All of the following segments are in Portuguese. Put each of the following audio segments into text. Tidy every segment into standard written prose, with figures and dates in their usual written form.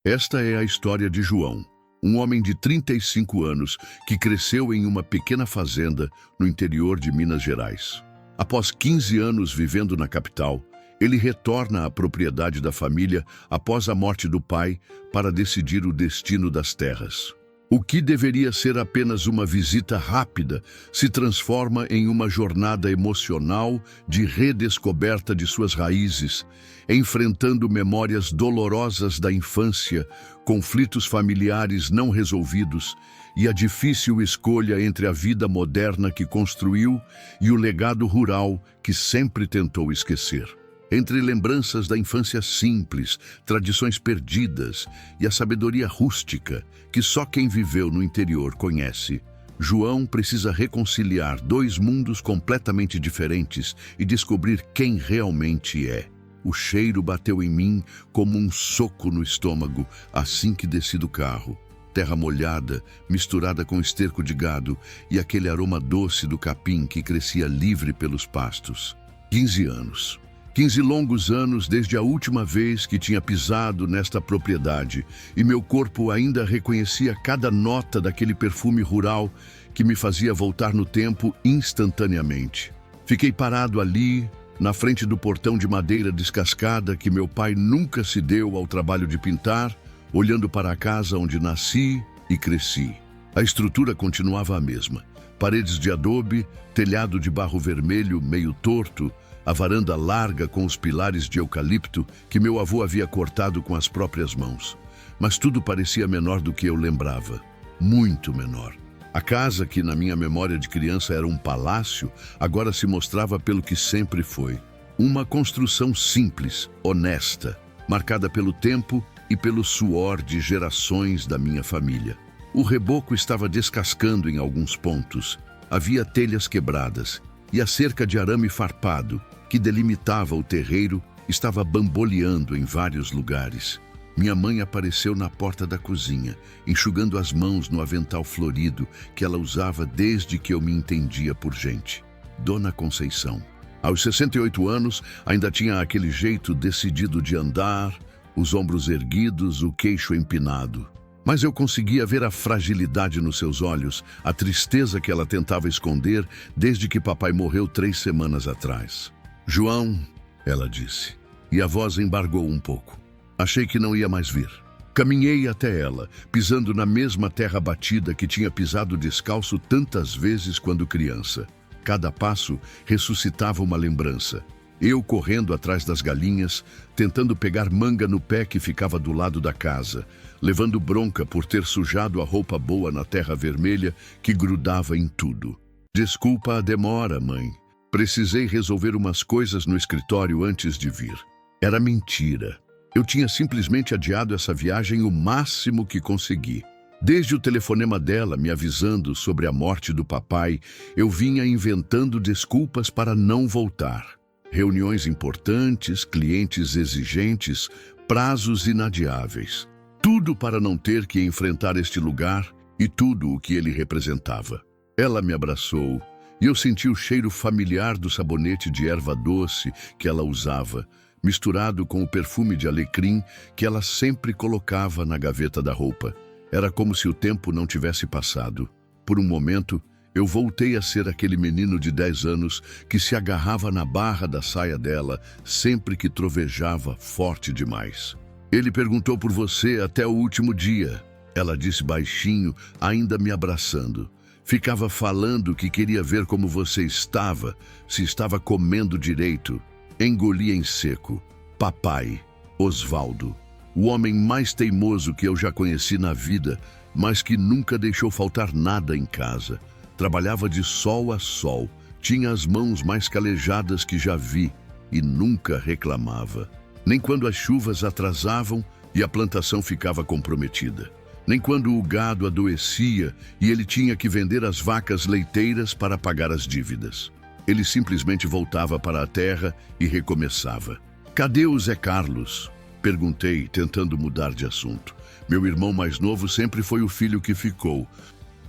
Esta é a história de João, um homem de 35 anos que cresceu em uma pequena fazenda no interior de Minas Gerais. Após 15 anos vivendo na capital, ele retorna à propriedade da família após a morte do pai para decidir o destino das terras. O que deveria ser apenas uma visita rápida se transforma em uma jornada emocional de redescoberta de suas raízes, enfrentando memórias dolorosas da infância, conflitos familiares não resolvidos e a difícil escolha entre a vida moderna que construiu e o legado rural que sempre tentou esquecer. Entre lembranças da infância simples, tradições perdidas e a sabedoria rústica que só quem viveu no interior conhece, João precisa reconciliar dois mundos completamente diferentes e descobrir quem realmente é. O cheiro bateu em mim como um soco no estômago assim que desci do carro. Terra molhada, misturada com esterco de gado e aquele aroma doce do capim que crescia livre pelos pastos. 15 anos. 15 longos anos desde a última vez que tinha pisado nesta propriedade e meu corpo ainda reconhecia cada nota daquele perfume rural que me fazia voltar no tempo instantaneamente. Fiquei parado ali, na frente do portão de madeira descascada que meu pai nunca se deu ao trabalho de pintar, olhando para a casa onde nasci e cresci. A estrutura continuava a mesma. Paredes de adobe, telhado de barro vermelho meio torto, a varanda larga com os pilares de eucalipto que meu avô havia cortado com as próprias mãos. Mas tudo parecia menor do que eu lembrava. Muito menor. A casa, que na minha memória de criança era um palácio, agora se mostrava pelo que sempre foi. Uma construção simples, honesta, marcada pelo tempo e pelo suor de gerações da minha família. O reboco estava descascando em alguns pontos. Havia telhas quebradas e a cerca de arame farpado que delimitava o terreiro estava bamboleando em vários lugares. Minha mãe apareceu na porta da cozinha, enxugando as mãos no avental florido que ela usava desde que eu me entendia por gente. Dona Conceição. Aos 68 anos, ainda tinha aquele jeito decidido de andar, os ombros erguidos, o queixo empinado. Mas eu conseguia ver a fragilidade nos seus olhos, a tristeza que ela tentava esconder desde que papai morreu 3 semanas atrás. João, ela disse, e a voz embargou um pouco. Achei que não ia mais vir. Caminhei até ela, pisando na mesma terra batida que tinha pisado descalço tantas vezes quando criança. Cada passo ressuscitava uma lembrança. Eu correndo atrás das galinhas, tentando pegar manga no pé que ficava do lado da casa, levando bronca por ter sujado a roupa boa na terra vermelha que grudava em tudo. Desculpa a demora, mãe. Precisei resolver umas coisas no escritório antes de vir. Era mentira. Eu tinha simplesmente adiado essa viagem o máximo que consegui. Desde o telefonema dela me avisando sobre a morte do papai, eu vinha inventando desculpas para não voltar. Reuniões importantes, clientes exigentes, prazos inadiáveis. Tudo para não ter que enfrentar este lugar e tudo o que ele representava. Ela me abraçou e eu senti o cheiro familiar do sabonete de erva doce que ela usava, misturado com o perfume de alecrim que ela sempre colocava na gaveta da roupa. Era como se o tempo não tivesse passado. Por um momento, eu voltei a ser aquele menino de 10 anos que se agarrava na barra da saia dela sempre que trovejava forte demais. Ele perguntou por você até o último dia, ela disse baixinho, ainda me abraçando. Ficava falando que queria ver como você estava, se estava comendo direito. Engoli em seco. Papai, Osvaldo, o homem mais teimoso que eu já conheci na vida, mas que nunca deixou faltar nada em casa. Trabalhava de sol a sol, tinha as mãos mais calejadas que já vi e nunca reclamava. Nem quando as chuvas atrasavam e a plantação ficava comprometida. Nem quando o gado adoecia e ele tinha que vender as vacas leiteiras para pagar as dívidas. Ele simplesmente voltava para a terra e recomeçava. Cadê o Zé Carlos? Perguntei, tentando mudar de assunto. Meu irmão mais novo sempre foi o filho que ficou.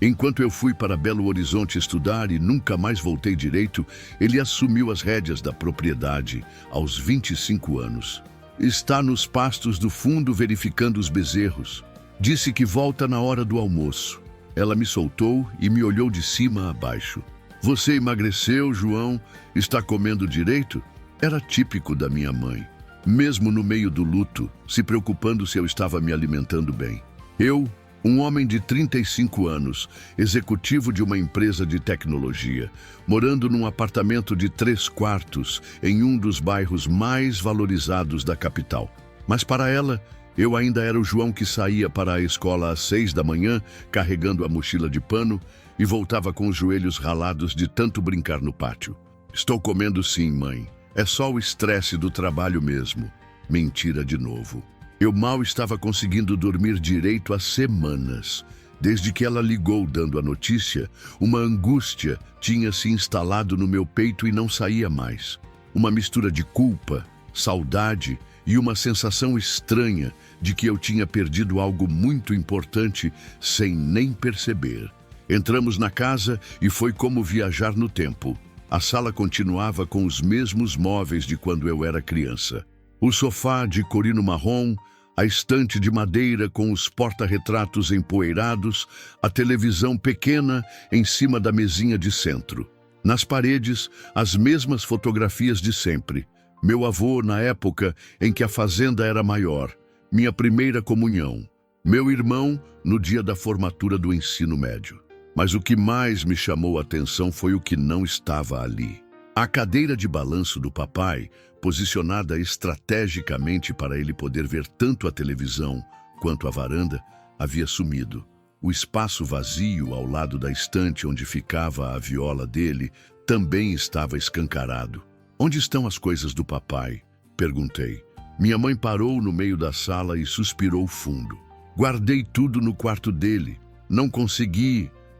Enquanto eu fui para Belo Horizonte estudar e nunca mais voltei direito, ele assumiu as rédeas da propriedade aos 25 anos. Está nos pastos do fundo verificando os bezerros. Disse que volta na hora do almoço. Ela me soltou e me olhou de cima a baixo. Você emagreceu, João? Está comendo direito? Era típico da minha mãe. Mesmo no meio do luto, se preocupando se eu estava me alimentando bem. Eu, um homem de 35 anos, executivo de uma empresa de tecnologia, morando num apartamento de 3 quartos em um dos bairros mais valorizados da capital. Mas para ela, eu ainda era o João que saía para a escola às 6 da manhã, carregando a mochila de pano, e voltava com os joelhos ralados de tanto brincar no pátio. Estou comendo sim, mãe. É só o estresse do trabalho mesmo. Mentira de novo. Eu mal estava conseguindo dormir direito há semanas. Desde que ela ligou dando a notícia, uma angústia tinha se instalado no meu peito e não saía mais. Uma mistura de culpa, saudade e uma sensação estranha de que eu tinha perdido algo muito importante sem nem perceber. Entramos na casa e foi como viajar no tempo. A sala continuava com os mesmos móveis de quando eu era criança. O sofá de corino marrom, a estante de madeira com os porta-retratos empoeirados, a televisão pequena em cima da mesinha de centro. Nas paredes, as mesmas fotografias de sempre. Meu avô na época em que a fazenda era maior. Minha primeira comunhão. Meu irmão no dia da formatura do ensino médio. Mas o que mais me chamou a atenção foi o que não estava ali. A cadeira de balanço do papai, posicionada estrategicamente para ele poder ver tanto a televisão quanto a varanda, havia sumido. O espaço vazio ao lado da estante onde ficava a viola dele também estava escancarado. Onde estão as coisas do papai? Perguntei. Minha mãe parou no meio da sala e suspirou fundo. Guardei tudo no quarto dele.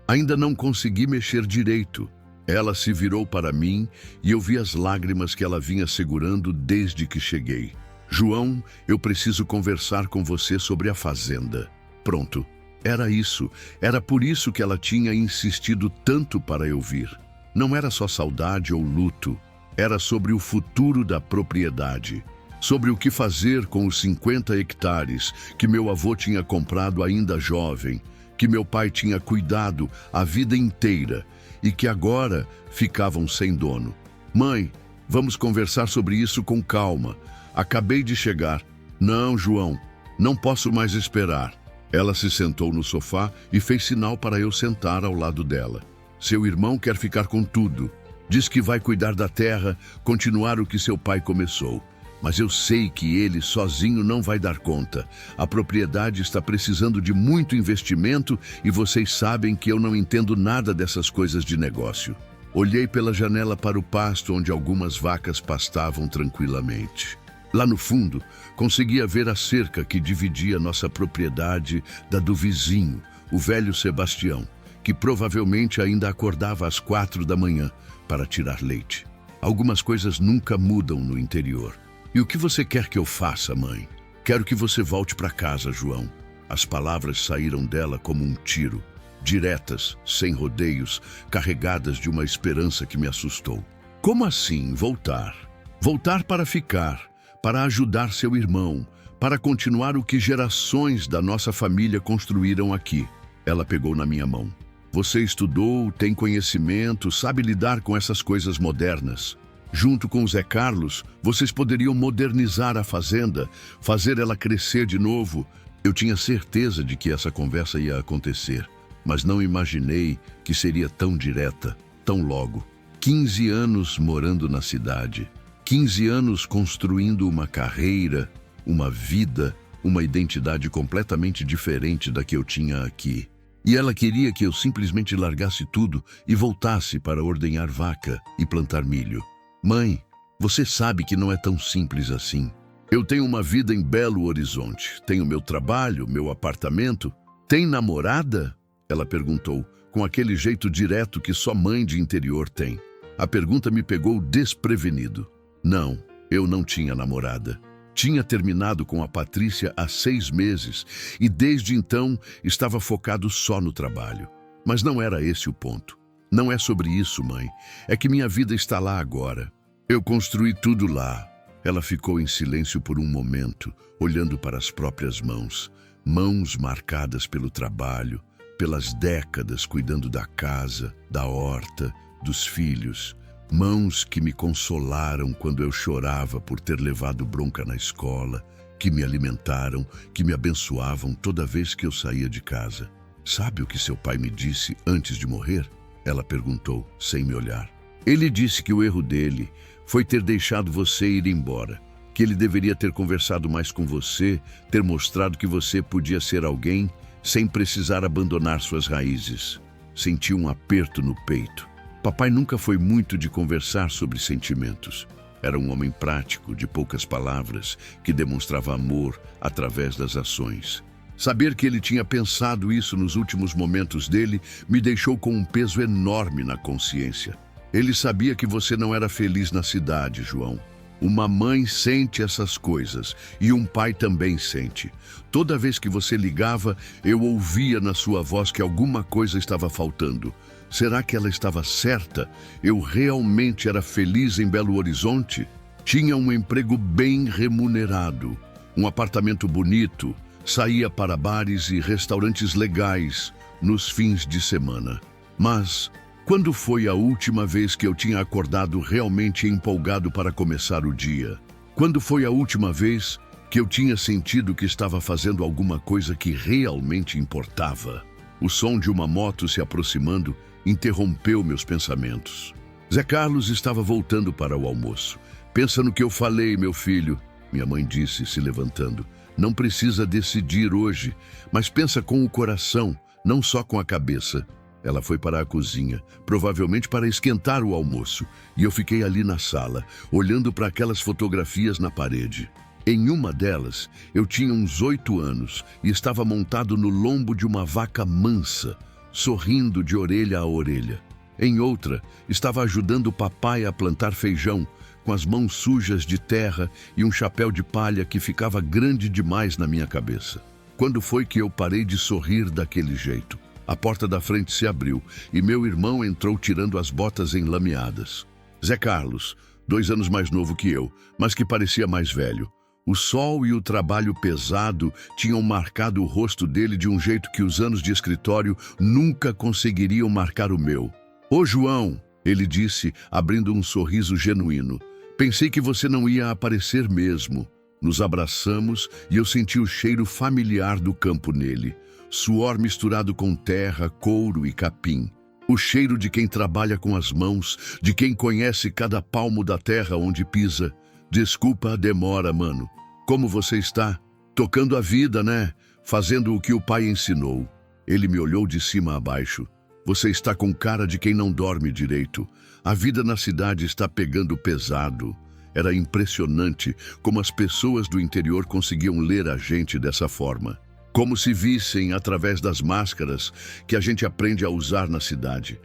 Ainda não consegui mexer direito. Ela se virou para mim e eu vi as lágrimas que ela vinha segurando desde que cheguei. João, eu preciso conversar com você sobre a fazenda. Pronto. Era isso. Era por isso que ela tinha insistido tanto para eu vir. Não era só saudade ou luto. Era sobre o futuro da propriedade. Sobre o que fazer com os 50 hectares que meu avô tinha comprado ainda jovem, que meu pai tinha cuidado a vida inteira e que agora ficavam sem dono. Mãe, vamos conversar sobre isso com calma. Acabei de chegar. Não, João, não posso mais esperar. Ela se sentou no sofá e fez sinal para eu sentar ao lado dela. Seu irmão quer ficar com tudo. Diz que vai cuidar da terra, continuar o que seu pai começou. Mas eu sei que ele sozinho não vai dar conta. A propriedade está precisando de muito investimento e vocês sabem que eu não entendo nada dessas coisas de negócio. Olhei pela janela para o pasto onde algumas vacas pastavam tranquilamente. Lá no fundo, conseguia ver a cerca que dividia nossa propriedade da do vizinho, o velho Sebastião, que provavelmente ainda acordava às 4 da manhã para tirar leite. Algumas coisas nunca mudam no interior. E o que você quer que eu faça, mãe? Quero que você volte para casa, João. As palavras saíram dela como um tiro, diretas, sem rodeios, carregadas de uma esperança que me assustou. Como assim voltar? Voltar para ficar, para ajudar seu irmão, para continuar o que gerações da nossa família construíram aqui. Ela pegou na minha mão. Você estudou, tem conhecimento, sabe lidar com essas coisas modernas. Junto com o Zé Carlos, vocês poderiam modernizar a fazenda, fazer ela crescer de novo. Eu tinha certeza de que essa conversa ia acontecer, mas não imaginei que seria tão direta, tão logo. 15 anos morando na cidade, 15 anos construindo uma carreira, uma vida, uma identidade completamente diferente da que eu tinha aqui. E ela queria que eu simplesmente largasse tudo e voltasse para ordenhar vaca e plantar milho. Mãe, você sabe que não é tão simples assim. Eu tenho uma vida em Belo Horizonte. Tenho meu trabalho, meu apartamento. Tem namorada? Ela perguntou, com aquele jeito direto que só mãe de interior tem. A pergunta me pegou desprevenido. Não, eu não tinha namorada. Tinha terminado com a Patrícia há 6 meses e desde então estava focado só no trabalho. Mas não era esse o ponto. Não é sobre isso, mãe. É que minha vida está lá agora. Eu construí tudo lá. Ela ficou em silêncio por um momento, olhando para as próprias mãos. Mãos marcadas pelo trabalho, pelas décadas cuidando da casa, da horta, dos filhos. Mãos que me consolaram quando eu chorava por ter levado bronca na escola, que me alimentaram, que me abençoavam toda vez que eu saía de casa. Sabe o que seu pai me disse antes de morrer? Ela perguntou, sem me olhar. Ele disse que o erro dele foi ter deixado você ir embora, que ele deveria ter conversado mais com você, ter mostrado que você podia ser alguém sem precisar abandonar suas raízes. Senti um aperto no peito. Papai nunca foi muito de conversar sobre sentimentos. Era um homem prático, de poucas palavras, que demonstrava amor através das ações. Saber que ele tinha pensado isso nos últimos momentos dele me deixou com um peso enorme na consciência. Ele sabia que você não era feliz na cidade, João. Uma mãe sente essas coisas e um pai também sente. Toda vez que você ligava, eu ouvia na sua voz que alguma coisa estava faltando. Será que ela estava certa? Eu realmente era feliz em Belo Horizonte? Tinha um emprego bem remunerado, um apartamento bonito, saía para bares e restaurantes legais nos fins de semana. Mas quando foi a última vez que eu tinha acordado realmente empolgado para começar o dia? Quando foi a última vez que eu tinha sentido que estava fazendo alguma coisa que realmente importava? O som de uma moto se aproximando interrompeu meus pensamentos. Zé Carlos estava voltando para o almoço. Pensa no que eu falei, meu filho, minha mãe disse, se levantando. Não precisa decidir hoje, mas pensa com o coração, não só com a cabeça. Ela foi para a cozinha, provavelmente para esquentar o almoço, e eu fiquei ali na sala, olhando para aquelas fotografias na parede. Em uma delas, eu tinha uns 8 anos e estava montado no lombo de uma vaca mansa, sorrindo de orelha a orelha. Em outra, estava ajudando o papai a plantar feijão, com as mãos sujas de terra e um chapéu de palha que ficava grande demais na minha cabeça. Quando foi que eu parei de sorrir daquele jeito? A porta da frente se abriu e meu irmão entrou tirando as botas enlameadas. Zé Carlos, 2 anos mais novo que eu, mas que parecia mais velho. O sol e o trabalho pesado tinham marcado o rosto dele de um jeito que os anos de escritório nunca conseguiriam marcar o meu. Ô João, ele disse, abrindo um sorriso genuíno. Pensei que você não ia aparecer mesmo. Nos abraçamos e eu senti o cheiro familiar do campo nele. Suor misturado com terra, couro e capim. O cheiro de quem trabalha com as mãos, de quem conhece cada palmo da terra onde pisa. Desculpa a demora, mano. Como você está? Tocando a vida, né? Fazendo o que o pai ensinou. Ele me olhou de cima a baixo. Você está com cara de quem não dorme direito. A vida na cidade está pegando pesado. Era impressionante como as pessoas do interior conseguiam ler a gente dessa forma. Como se vissem através das máscaras que a gente aprende a usar na cidade.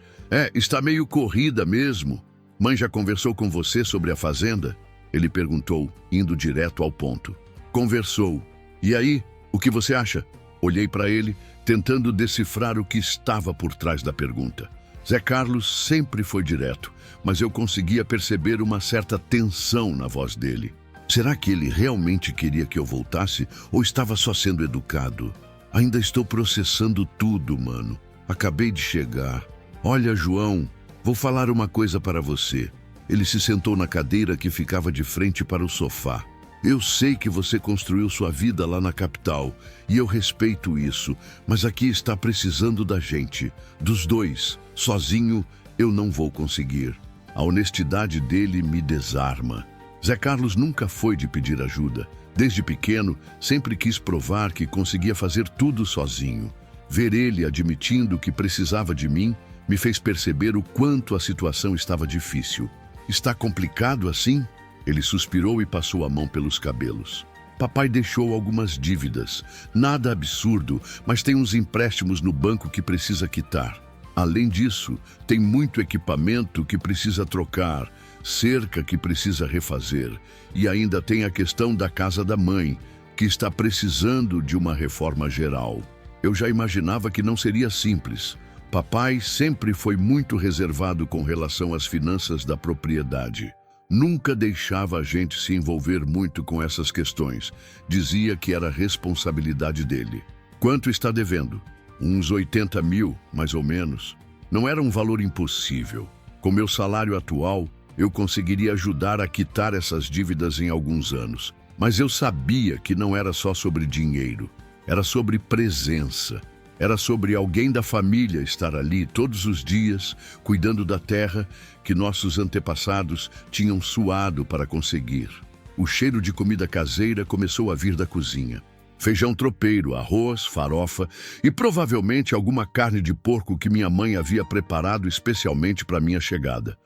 Está meio corrida mesmo. Mãe já conversou com você sobre a fazenda? Ele perguntou, indo direto ao ponto. Conversou. E aí, o que você acha? Olhei para ele, tentando decifrar o que estava por trás da pergunta. Zé Carlos sempre foi direto, mas eu conseguia perceber uma certa tensão na voz dele. Será que ele realmente queria que eu voltasse ou estava só sendo educado? Ainda estou processando tudo, mano. Acabei de chegar. Olha, João, vou falar uma coisa para você. Ele se sentou na cadeira que ficava de frente para o sofá. Eu sei que você construiu sua vida lá na capital e eu respeito isso, mas aqui está precisando da gente, dos dois. Sozinho eu não vou conseguir. A honestidade dele me desarma. Zé Carlos nunca foi de pedir ajuda. Desde pequeno, sempre quis provar que conseguia fazer tudo sozinho. Ver ele admitindo que precisava de mim me fez perceber o quanto a situação estava difícil. Está complicado assim? Ele suspirou e passou a mão pelos cabelos. Papai deixou algumas dívidas. Nada absurdo, mas tem uns empréstimos no banco que precisa quitar. Além disso, tem muito equipamento que precisa trocar, cerca que precisa refazer. E ainda tem a questão da casa da mãe, que está precisando de uma reforma geral. Eu já imaginava que não seria simples. Papai sempre foi muito reservado com relação às finanças da propriedade. nunca deixava a gente se envolver muito com essas questões. Dizia que era responsabilidade dele. Quanto está devendo? Uns 80 mil, mais ou menos. Não era um valor impossível. Com meu salário atual, eu conseguiria ajudar a quitar essas dívidas em alguns anos. Mas eu sabia que não era só sobre dinheiro. Era sobre presença. Era sobre alguém da família estar ali todos os dias, cuidando da terra que nossos antepassados tinham suado para conseguir. O cheiro de comida caseira começou a vir da cozinha. Feijão tropeiro, arroz, farofa e provavelmente alguma carne de porco que minha mãe havia preparado especialmente para minha chegada.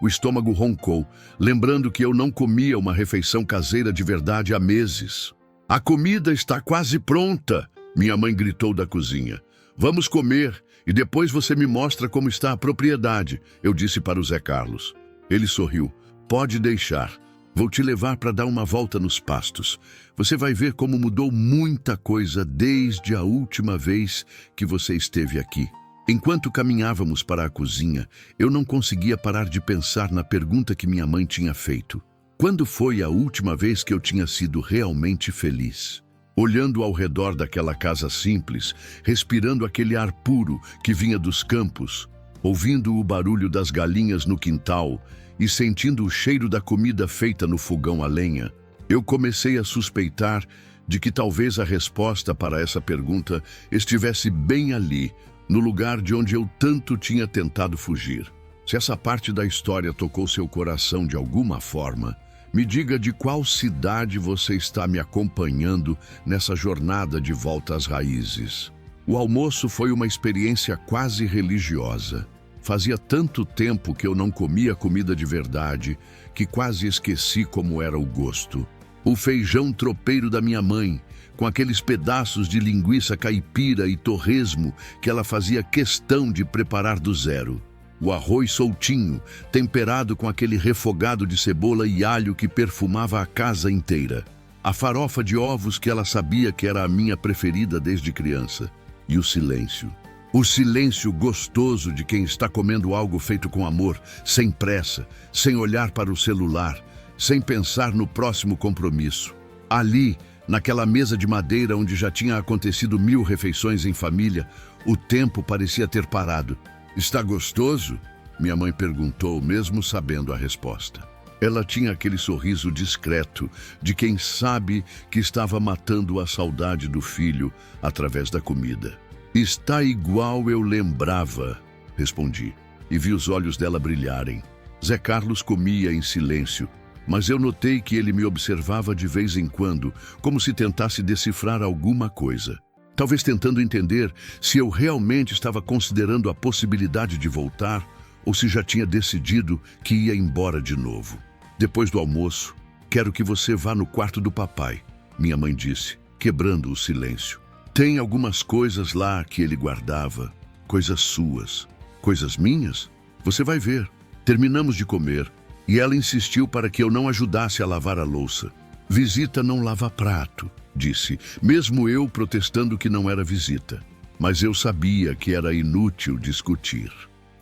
O estômago roncou, lembrando que eu não comia uma refeição caseira de verdade há meses. "A comida está quase pronta", minha mãe gritou da cozinha. "Vamos comer e depois você me mostra como está a propriedade", eu disse para o Zé Carlos. Ele sorriu. "Pode deixar. Vou te levar para dar uma volta nos pastos. Você vai ver como mudou muita coisa desde a última vez que você esteve aqui." Enquanto caminhávamos para a cozinha, eu não conseguia parar de pensar na pergunta que minha mãe tinha feito. Quando foi a última vez que eu tinha sido realmente feliz? Olhando ao redor daquela casa simples, respirando aquele ar puro que vinha dos campos, ouvindo o barulho das galinhas no quintal e sentindo o cheiro da comida feita no fogão a lenha, eu comecei a suspeitar de que talvez a resposta para essa pergunta estivesse bem ali, no lugar de onde eu tanto tinha tentado fugir. Se essa parte da história tocou seu coração de alguma forma, me diga de qual cidade você está me acompanhando nessa jornada de volta às raízes. O almoço foi uma experiência quase religiosa. Fazia tanto tempo que eu não comia comida de verdade que quase esqueci como era o gosto. O feijão tropeiro da minha mãe, com aqueles pedaços de linguiça caipira e torresmo que ela fazia questão de preparar do zero. O arroz soltinho, temperado com aquele refogado de cebola e alho que perfumava a casa inteira. A farofa de ovos que ela sabia que era a minha preferida desde criança. E o silêncio. O silêncio gostoso de quem está comendo algo feito com amor, sem pressa, sem olhar para o celular, sem pensar no próximo compromisso. Ali, naquela mesa de madeira onde já tinha acontecido 1000 refeições em família, o tempo parecia ter parado. "Está gostoso?" minha mãe perguntou, mesmo sabendo a resposta. Ela tinha aquele sorriso discreto de quem sabe que estava matando a saudade do filho através da comida. "Está igual eu lembrava", respondi, e vi os olhos dela brilharem. Zé Carlos comia em silêncio, mas eu notei que ele me observava de vez em quando, como se tentasse decifrar alguma coisa. Talvez tentando entender se eu realmente estava considerando a possibilidade de voltar ou se já tinha decidido que ia embora de novo. "Depois do almoço, quero que você vá no quarto do papai", minha mãe disse, quebrando o silêncio. "Tem algumas coisas lá que ele guardava, coisas suas. Coisas minhas? Você vai ver." Terminamos de comer e ela insistiu para que eu não ajudasse a lavar a louça. "Visita não lava prato", disse, mesmo eu protestando que não era visita. Mas eu sabia que era inútil discutir.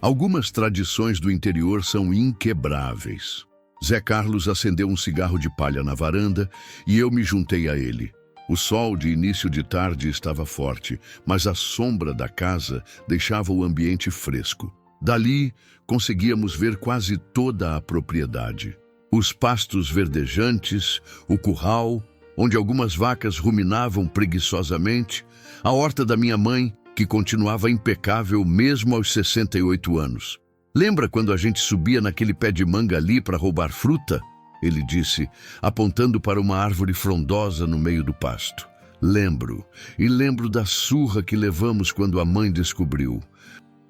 Algumas tradições do interior são inquebráveis. Zé Carlos acendeu um cigarro de palha na varanda e eu me juntei a ele. O sol de início de tarde estava forte, mas a sombra da casa deixava o ambiente fresco. Dali, conseguíamos ver quase toda a propriedade. Os pastos verdejantes, o curral, onde algumas vacas ruminavam preguiçosamente, a horta da minha mãe, que continuava impecável mesmo aos 68 anos. "Lembra quando a gente subia naquele pé de manga ali para roubar fruta?" ele disse, apontando para uma árvore frondosa no meio do pasto. "Lembro, e lembro da surra que levamos quando a mãe descobriu.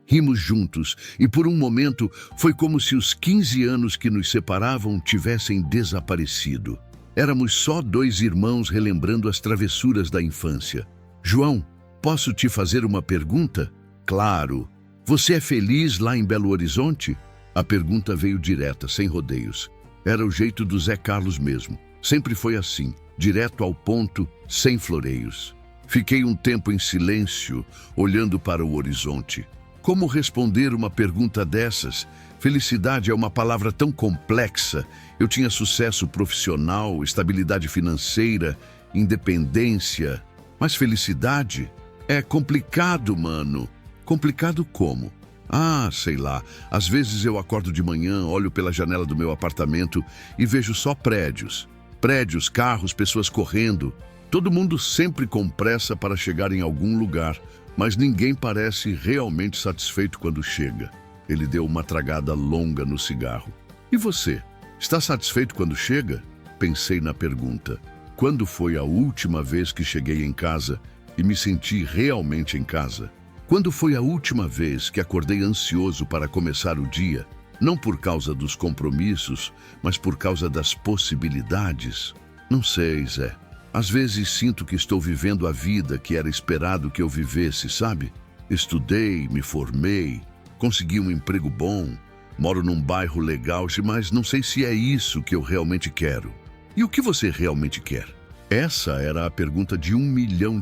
Rimos juntos e por um momento foi como se os 15 anos que nos separavam tivessem desaparecido. Éramos só 2 irmãos relembrando as travessuras da infância. "João, posso te fazer uma pergunta?" "Claro. Você é feliz lá em Belo Horizonte?" A pergunta veio direta, sem rodeios. Era o jeito do Zé Carlos mesmo. Sempre foi assim, direto ao ponto, sem floreios. Fiquei um tempo em silêncio, olhando para o horizonte. Como responder uma pergunta dessas? Felicidade é uma palavra tão complexa. Eu tinha sucesso profissional, estabilidade financeira, independência. Mas felicidade é complicado, mano. Complicado como? Ah, sei lá. Às vezes eu acordo de manhã, olho pela janela do meu apartamento e vejo só prédios. Prédios, carros, pessoas correndo. Todo mundo sempre com pressa para chegar em algum lugar, mas ninguém parece realmente satisfeito quando chega. Ele deu uma tragada longa no cigarro. E você? Está satisfeito quando chega? Pensei na pergunta. Quando foi a última vez que cheguei em casa e me senti realmente em casa? Quando foi a última vez que acordei ansioso para começar o dia, não por causa dos compromissos, mas por causa das possibilidades? Não sei, Zé. Às vezes sinto que estou vivendo a vida que era esperado que eu vivesse, sabe? Estudei, me formei, consegui um emprego bom, moro num bairro legal, mas não sei se é isso que eu realmente quero. E o que você realmente quer? Essa era a pergunta de R$1 milhão,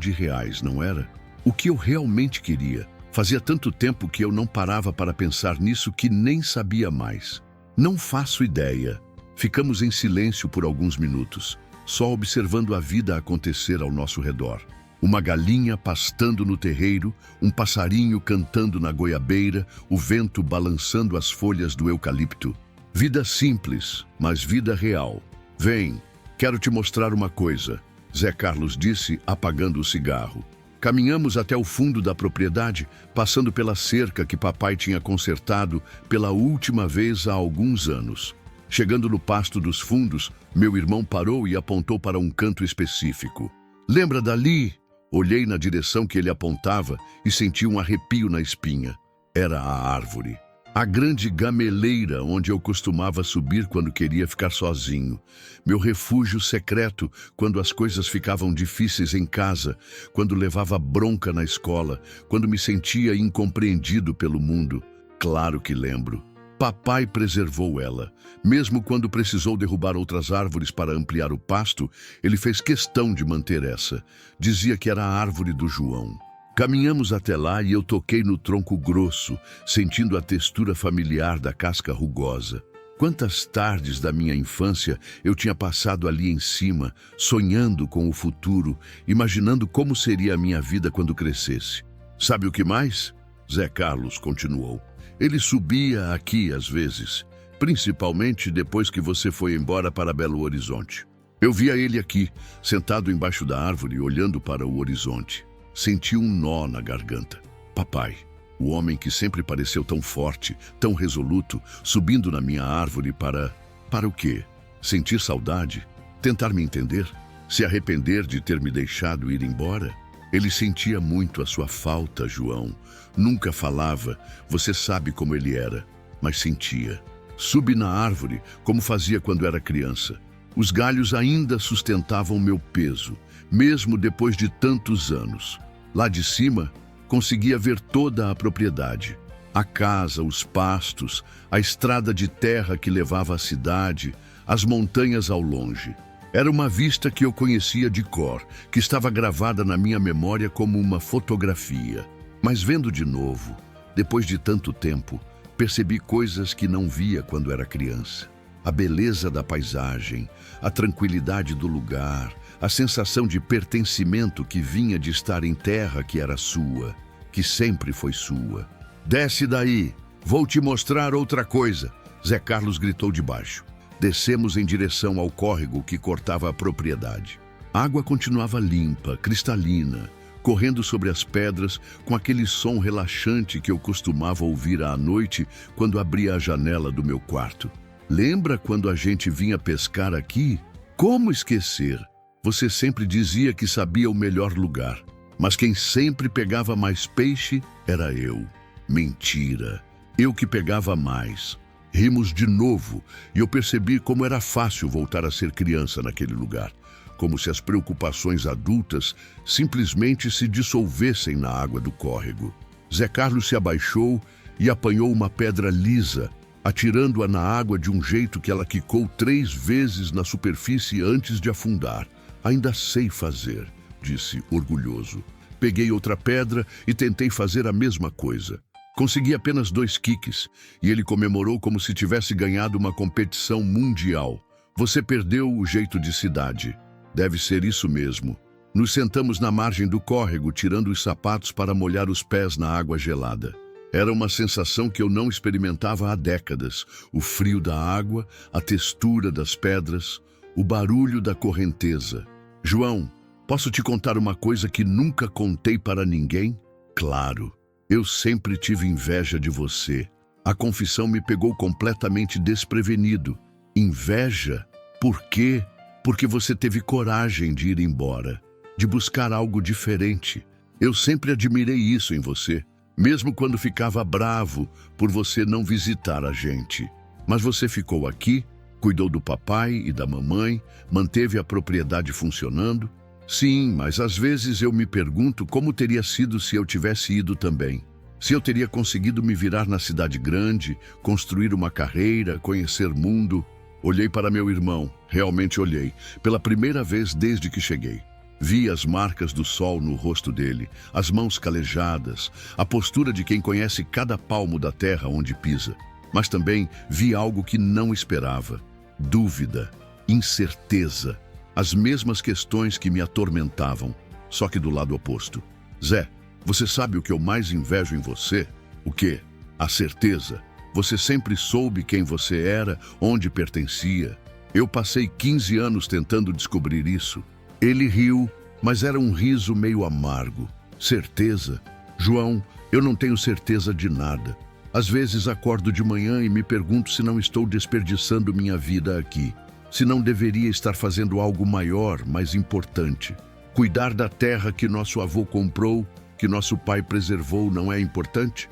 não era? O que eu realmente queria? Fazia tanto tempo que eu não parava para pensar nisso que nem sabia mais. Não faço ideia. Ficamos em silêncio por alguns minutos, só observando a vida acontecer ao nosso redor. Uma galinha pastando no terreiro, um passarinho cantando na goiabeira, o vento balançando as folhas do eucalipto. Vida simples, mas vida real. Vem, quero te mostrar uma coisa, Zé Carlos disse, apagando o cigarro. Caminhamos até o fundo da propriedade, passando pela cerca que papai tinha consertado pela última vez há alguns anos. Chegando no pasto dos fundos, meu irmão parou e apontou para um canto específico. Lembra dali? Olhei na direção que ele apontava e senti um arrepio na espinha. Era a árvore. A grande gameleira onde eu costumava subir quando queria ficar sozinho. Meu refúgio secreto quando as coisas ficavam difíceis em casa, quando levava bronca na escola, quando me sentia incompreendido pelo mundo. Claro que lembro. Papai preservou ela. Mesmo quando precisou derrubar outras árvores para ampliar o pasto, ele fez questão de manter essa. Dizia que era a árvore do João. Caminhamos até lá e eu toquei no tronco grosso, sentindo a textura familiar da casca rugosa. Quantas tardes da minha infância eu tinha passado ali em cima, sonhando com o futuro, imaginando como seria a minha vida quando crescesse. Sabe o que mais? Zé Carlos continuou. Ele subia aqui às vezes, principalmente depois que você foi embora para Belo Horizonte. Eu via ele aqui, sentado embaixo da árvore, olhando para o horizonte. Senti um nó na garganta. Papai, o homem que sempre pareceu tão forte, tão resoluto, subindo na minha árvore para... Para o quê? Sentir saudade? Tentar me entender? Se arrepender de ter me deixado ir embora? Ele sentia muito a sua falta, João. Nunca falava, você sabe como ele era, mas sentia. Subi na árvore, como fazia quando era criança. Os galhos ainda sustentavam meu peso, mesmo depois de tantos anos. Lá de cima, conseguia ver toda a propriedade. A casa, os pastos, a estrada de terra que levava à cidade, as montanhas ao longe. Era uma vista que eu conhecia de cor, que estava gravada na minha memória como uma fotografia. Mas vendo de novo, depois de tanto tempo, percebi coisas que não via quando era criança. A beleza da paisagem, a tranquilidade do lugar, a sensação de pertencimento que vinha de estar em terra que era sua, que sempre foi sua. Desce daí, vou te mostrar outra coisa, Zé Carlos gritou de baixo. Descemos em direção ao córrego que cortava a propriedade. A água continuava limpa, cristalina, correndo sobre as pedras com aquele som relaxante que eu costumava ouvir à noite quando abria a janela do meu quarto. Lembra quando a gente vinha pescar aqui? Como esquecer? Você sempre dizia que sabia o melhor lugar, mas quem sempre pegava mais peixe era eu. Mentira, eu que pegava mais. Rimos de novo e eu percebi como era fácil voltar a ser criança naquele lugar. Como se as preocupações adultas simplesmente se dissolvessem na água do córrego. Zé Carlos se abaixou e apanhou uma pedra lisa, atirando-a na água de um jeito que ela quicou 3 vezes na superfície antes de afundar. Ainda sei fazer, disse orgulhoso. Peguei outra pedra e tentei fazer a mesma coisa. Consegui apenas 2 kicks e ele comemorou como se tivesse ganhado uma competição mundial. Você perdeu o jeito de cidade. Deve ser isso mesmo. Nos sentamos na margem do córrego, tirando os sapatos para molhar os pés na água gelada. Era uma sensação que eu não experimentava há décadas. O frio da água, a textura das pedras, o barulho da correnteza. João, posso te contar uma coisa que nunca contei para ninguém? Claro. Eu sempre tive inveja de você. A confissão me pegou completamente desprevenido. Inveja? Por quê? Porque você teve coragem de ir embora, de buscar algo diferente. Eu sempre admirei isso em você, mesmo quando ficava bravo por você não visitar a gente. Mas você ficou aqui, cuidou do papai e da mamãe, manteve a propriedade funcionando. Sim, mas às vezes eu me pergunto como teria sido se eu tivesse ido também. Se eu teria conseguido me virar na cidade grande, construir uma carreira, conhecer mundo. Olhei para meu irmão, realmente olhei, pela primeira vez desde que cheguei. Vi as marcas do sol no rosto dele, as mãos calejadas, a postura de quem conhece cada palmo da terra onde pisa. Mas também vi algo que não esperava. Dúvida, incerteza. As mesmas questões que me atormentavam, só que do lado oposto. Zé, você sabe o que eu mais invejo em você? O quê? A certeza. Você sempre soube quem você era, onde pertencia. Eu passei 15 anos tentando descobrir isso. Ele riu, mas era um riso meio amargo. Certeza? João, eu não tenho certeza de nada. Às vezes acordo de manhã e me pergunto se não estou desperdiçando minha vida aqui. Se não deveria estar fazendo algo maior, mais importante. Cuidar da terra que nosso avô comprou, que nosso pai preservou, não é importante?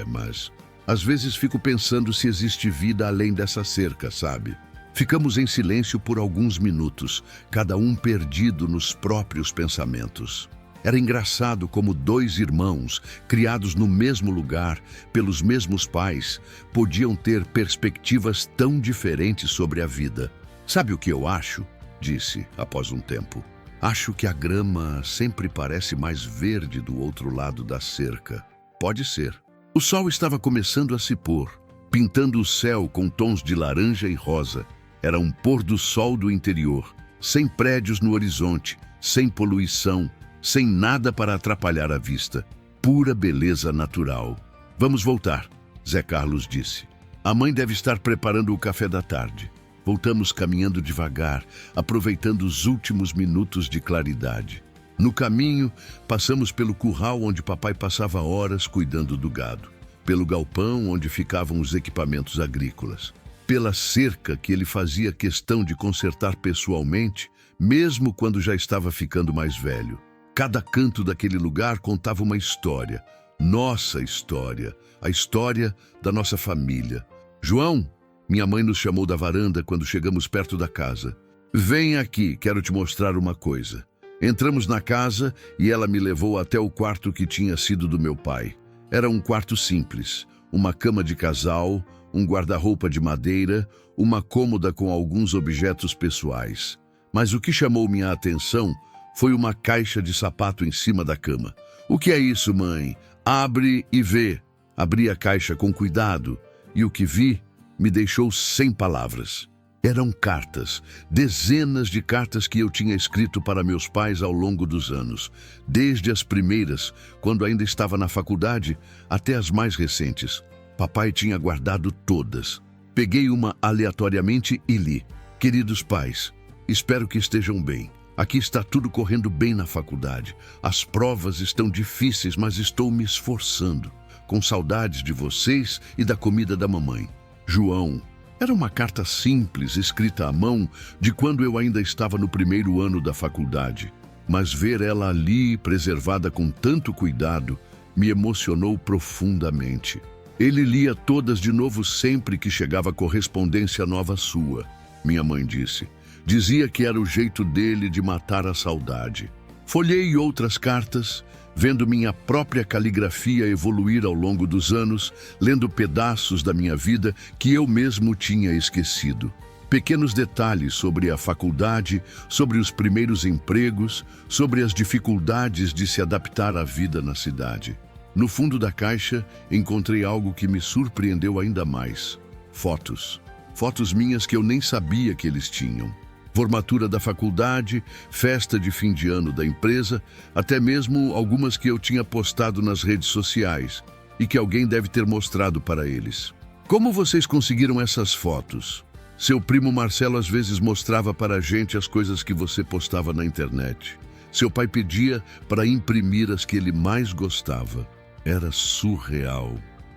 Mas às vezes fico pensando se existe vida além dessa cerca, sabe? Ficamos em silêncio por alguns minutos, cada um perdido nos próprios pensamentos. Era engraçado como 2 irmãos, criados no mesmo lugar, pelos mesmos pais, podiam ter perspectivas tão diferentes sobre a vida. Sabe o que eu acho? Disse, após um tempo. Acho que a grama sempre parece mais verde do outro lado da cerca. Pode ser. O sol estava começando a se pôr, pintando o céu com tons de laranja e rosa. Era um pôr do sol do interior, sem prédios no horizonte, sem poluição, sem nada para atrapalhar a vista. Pura beleza natural. Vamos voltar, Zé Carlos disse. A mãe deve estar preparando o café da tarde. Voltamos caminhando devagar, aproveitando os últimos minutos de claridade. No caminho, passamos pelo curral onde papai passava horas cuidando do gado, pelo galpão onde ficavam os equipamentos agrícolas, pela cerca que ele fazia questão de consertar pessoalmente, mesmo quando já estava ficando mais velho. Cada canto daquele lugar contava uma história, nossa história, a história da nossa família. João, minha mãe nos chamou da varanda quando chegamos perto da casa. Vem aqui, quero te mostrar uma coisa. Entramos na casa e ela me levou até o quarto que tinha sido do meu pai. Era um quarto simples, uma cama de casal, um guarda-roupa de madeira, uma cômoda com alguns objetos pessoais. Mas o que chamou minha atenção foi uma caixa de sapato em cima da cama. O que é isso, mãe? Abre e vê. Abri a caixa com cuidado e o que vi me deixou sem palavras. Eram cartas, dezenas de cartas que eu tinha escrito para meus pais ao longo dos anos, desde as primeiras, quando ainda estava na faculdade, até as mais recentes. Papai tinha guardado todas. Peguei uma aleatoriamente e li. Queridos pais, espero que estejam bem. Aqui está tudo correndo bem na faculdade. As provas estão difíceis, mas estou me esforçando. Com saudades de vocês e da comida da mamãe. João. Era uma carta simples, escrita à mão, de quando eu ainda estava no primeiro ano da faculdade. Mas ver ela ali, preservada com tanto cuidado, me emocionou profundamente. Ele lia todas de novo sempre que chegava correspondência nova sua, minha mãe disse. Dizia que era o jeito dele de matar a saudade. Folhei outras cartas, vendo minha própria caligrafia evoluir ao longo dos anos, lendo pedaços da minha vida que eu mesmo tinha esquecido. Pequenos detalhes sobre a faculdade, sobre os primeiros empregos, sobre as dificuldades de se adaptar à vida na cidade. No fundo da caixa, encontrei algo que me surpreendeu ainda mais. Fotos. Fotos minhas que eu nem sabia que eles tinham. Formatura da faculdade, festa de fim de ano da empresa, até mesmo algumas que eu tinha postado nas redes sociais e que alguém deve ter mostrado para eles. Como vocês conseguiram essas fotos? Seu primo Marcelo às vezes mostrava para a gente as coisas que você postava na internet. Seu pai pedia para imprimir as que ele mais gostava. Era surreal.